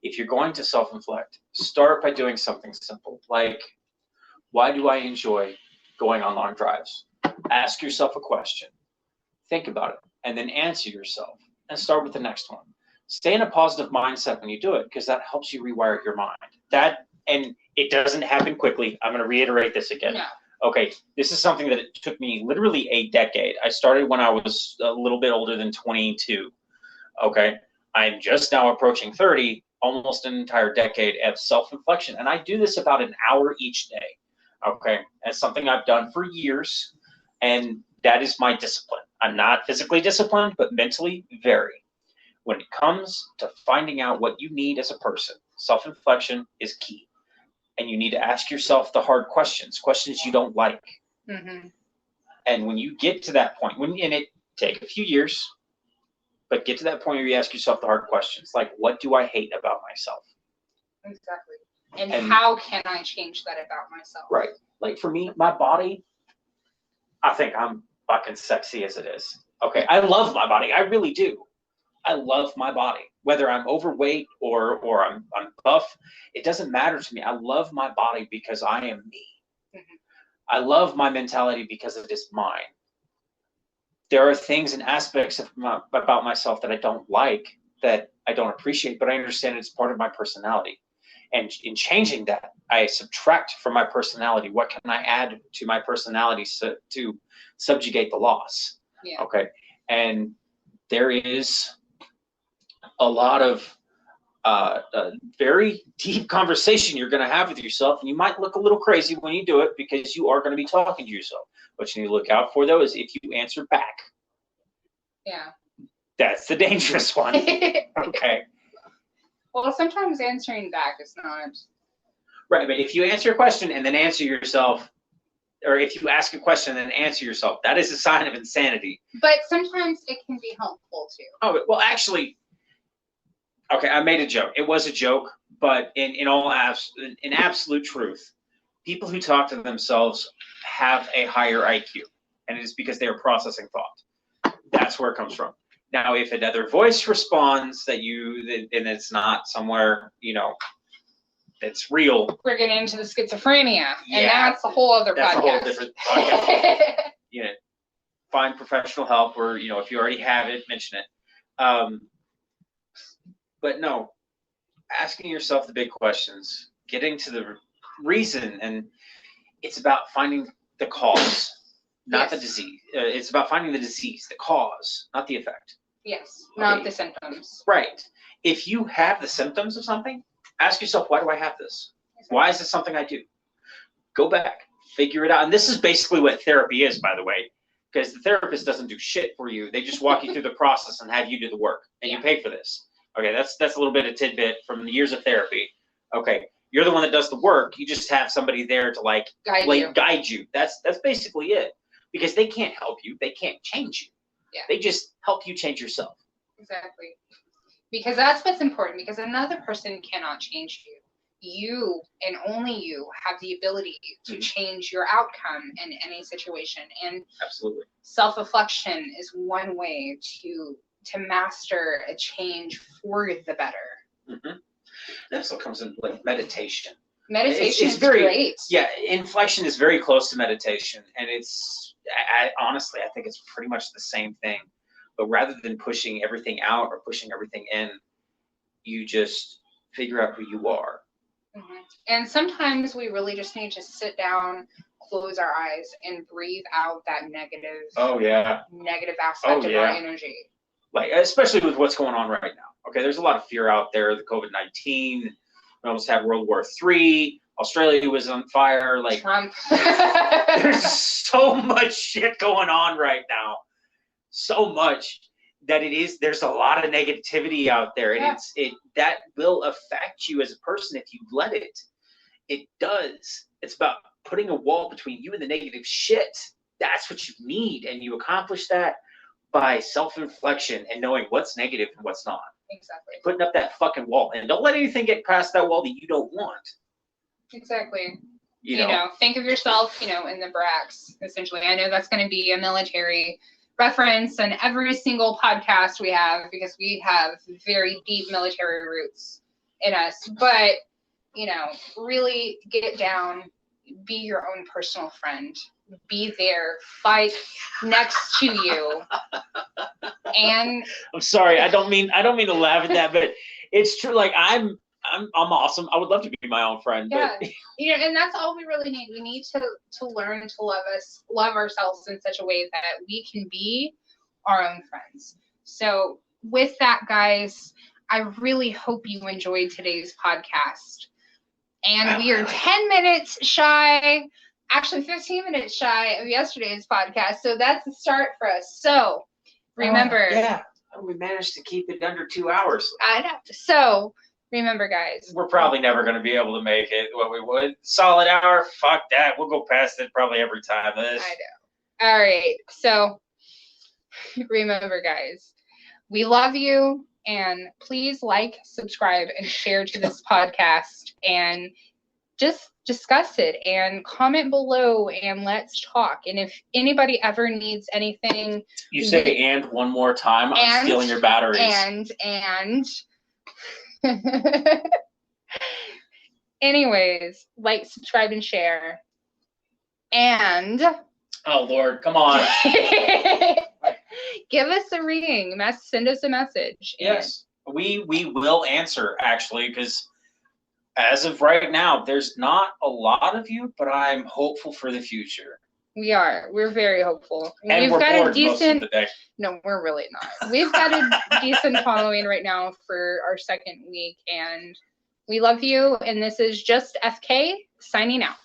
If you're going to self-inflict, start by doing something simple, like, why do I enjoy going on long drives? Ask yourself a question. Think about it, and then answer yourself, and start with the next one. Stay in a positive mindset when you do it, because that helps you rewire your mind. And it doesn't happen quickly. I'm going to reiterate this again. No. Okay, this is something that it took me literally a decade. I started when I was a little bit older than 22. Okay, I'm just now approaching 30, almost an entire decade of self-inflection, and I do this about an hour each day. Okay, that's something I've done for years, and that is my discipline. I'm not physically disciplined, but mentally very. When it comes to finding out what you need as a person, self-inflection is key. And you need to ask yourself the hard questions you don't like. Mm-hmm. And when you get to that point, and it take a few years, but get to that point where you ask yourself the hard questions, like, what do I hate about myself? Exactly. And how can I change that about myself? Right. Like for me, my body, I think I'm fucking sexy as it is. Okay. I love my body. I really do. I love my body. Whether I'm overweight or I'm buff, it doesn't matter to me. I love my body because I am me. Mm-hmm. I love my mentality because it is mine. There are things and aspects about myself that I don't like, that I don't appreciate, but I understand it's part of my personality. And in changing that, I subtract from my personality. What can I add to my personality to subjugate the loss? Yeah. Okay. And there is a lot of very deep conversation you're going to have with yourself, and you might look a little crazy when you do it because you are going to be talking to yourself. What you need to look out for, though, is if you answer back. Yeah. That's the dangerous one. Okay. Well, sometimes answering back is not. Right, but if you answer a question and then answer yourself, or if you ask a question and then answer yourself, that is a sign of insanity. But sometimes it can be helpful too. Oh, well, actually, okay, I made a joke. It was a joke, but in absolute truth, people who talk to themselves have a higher IQ, and it is because they are processing thought. That's where it comes from. Now, if another voice responds and it's not somewhere, it's real. We're getting into the schizophrenia, Yeah, and that's a whole other that's podcast. A whole different podcast. Find professional help, or if you already have it, mention it. But no, asking yourself the big questions, getting to the reason, and it's about finding the cause, not the disease. It's about finding the disease, the cause, not the effect. Yes, not the symptoms. Right. If you have the symptoms of something, ask yourself, why do I have this? Exactly. Why is this something I do? Go back, figure it out. And this is basically what therapy is, by the way, because the therapist doesn't do shit for you. They just walk you through the process and have you do the work, and you pay for this. Okay, that's a little bit of tidbit from the years of therapy. Okay, you're the one that does the work. You just have somebody there to guide you. That's basically it, because they can't help you. They can't change you. Yeah. They just help you change yourself. Exactly. Because that's what's important, because another person cannot change you. You and only you have the ability to change your outcome in any situation. And absolutely, self-reflection is one way to master a change for the better. Mm-hmm. That also comes in like meditation. Meditation is very great. Yeah, inflection is very close to meditation, and honestly, I think it's pretty much the same thing. But rather than pushing everything out or pushing everything in, you just figure out who you are. Mm-hmm. And sometimes we really just need to sit down, close our eyes and breathe out that negative. Oh yeah. Negative aspect of our energy. Like, especially with what's going on right now. Okay, there's a lot of fear out there. The COVID-19. We almost had World War III. Australia was on fire. Like, Trump. there's so much shit going on right now. So much that there's a lot of negativity out there, and that will affect you as a person if you let it. It does. It's about putting a wall between you and the negative shit. That's what you need, and you accomplish that by self-reflection and knowing what's negative and what's not. Exactly. Putting up that fucking wall, and don't let anything get past that wall that you don't want. Exactly. You know, think of yourself, in the bracts, essentially. I know that's going to be a military reference in every single podcast we have, because we have very deep military roots in us. But, really get down, be your own personal friend, be there, fight next to you. And I'm sorry, I don't mean to laugh at that, but it's true. Like, I'm awesome. I would love to be my own friend. Yeah, but and that's all we really need. We need to learn to love ourselves in such a way that we can be our own friends. So with that, guys, I really hope you enjoyed today's podcast. And we are 10 minutes shy, actually 15 minutes shy of yesterday's podcast. So that's the start for us. So remember. Yeah, we managed to keep it under 2 hours. I know. So remember, guys. We're probably never going to be able to make it what we would. Solid hour? Fuck that. We'll go past it probably every time. I know. All right. So remember, guys, we love you. And please like, subscribe, and share to this podcast. And just discuss it and comment below and let's talk. And if anybody ever needs anything. You say and one more time. I'm stealing your batteries. And. Anyways, like, subscribe, and share. And oh Lord, come on. Give us a reading. Send us a message. Yes, we will answer, actually, because as of right now, there's not a lot of you, but I'm hopeful for the future. We are. We're very hopeful. And we've got a decent. Most of the day. No, we're really not. We've got a decent following right now for our second week, and we love you. And this is just FK signing out.